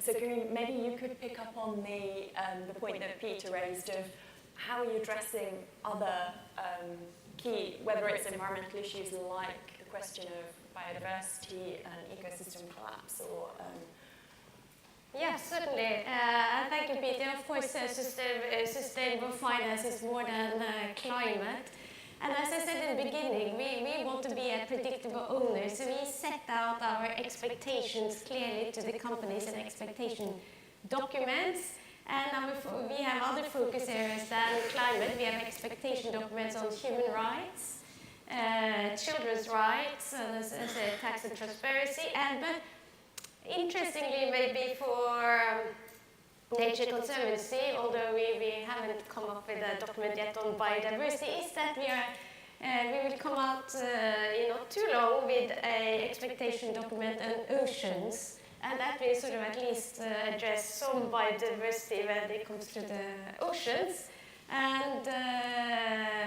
[SPEAKER 1] So Karim, maybe you could pick up on the point that Peter raised of how are you addressing other key, whether it's environmental issues like the question of biodiversity and ecosystem collapse or...
[SPEAKER 3] Yeah, certainly. Thank you, Peter. Of course, sustainable finance is more than climate. And as I said in the beginning, we want to be a predictable owner, so we set out our expectations clearly to the companies and expectation documents. And we have other focus areas than climate. We have expectation documents on human rights, children's rights, as tax and transparency. But interestingly, maybe for Nature Conservancy, although we haven't come up with a document yet on biodiversity, is that we will come out not too long with an expectation document on oceans, and that will sort of at least address some biodiversity when it comes to the oceans. And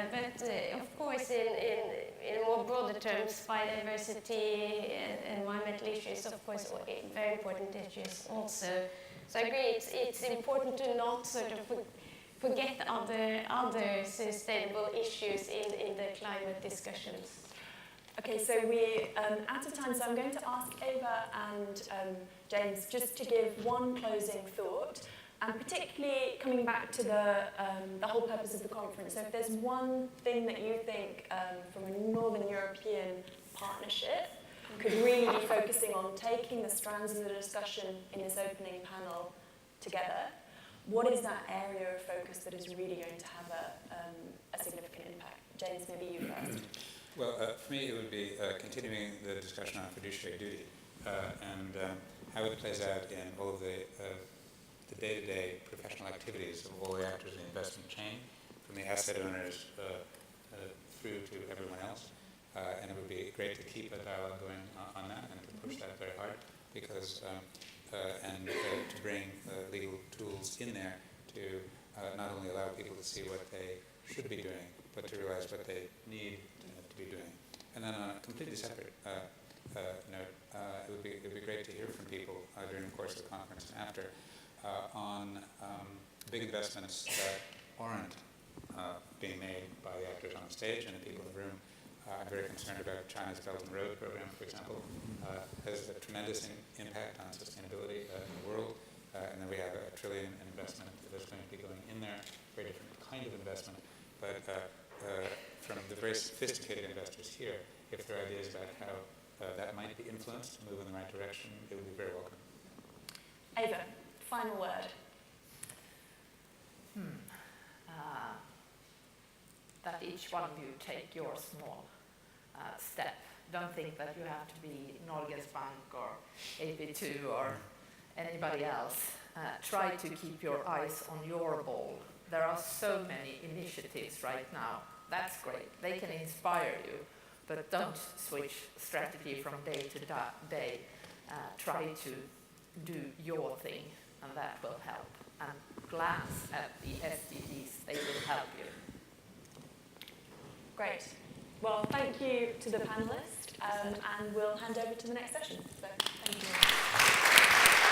[SPEAKER 3] but of course, in more broader terms, biodiversity, environmental issues, of course, very important issues also. So I agree, it's important to not sort of forget other sustainable issues in the climate discussions.
[SPEAKER 1] Okay, so we're out of time, so I'm going to ask Eva and James just to give one closing thought, and particularly coming back to the whole purpose of the conference. So if there's one thing that you think from a Northern European partnership could really be focusing on taking the strands of the discussion in this opening panel together, what is that area of focus that is really going to have a significant impact? James, maybe you first.
[SPEAKER 6] Well, for me, it would be continuing the discussion on fiduciary duty and how it plays out in all of the day-to-day professional activities of all the actors in the investment chain, from the asset owners through to everyone else. And it would be great to keep a dialogue going on that and to push that very hard, because to bring legal tools in there to not only allow people to see what they should be doing, but to realize what they need to be doing. And then on a completely separate note, it would be great to hear from people during the course of the conference and after on big investments that aren't being made by the actors on the stage and the people in the room. I'm very concerned about China's Belt and Road program, for example. Has a tremendous impact on sustainability in the world. And then we have $1 trillion in investment that's going to be going in there, very different kind of investment. But from the very sophisticated investors here, if there are ideas about how that might be influenced to move in the right direction, it would be very welcome.
[SPEAKER 1] Eva, final word.
[SPEAKER 2] That each one of you take your small step. Don't think that you have to be Norges Bank or AP2 or anybody else. Try to keep your eyes on your ball. There are so many initiatives right now. That's great. They can inspire you, but don't switch strategy from day to day. Try to do your thing, and that will help. And glance at the SDGs. They will help you.
[SPEAKER 1] Great. Well, thank you to the panelists, and we'll hand over to the next session. So, thank you.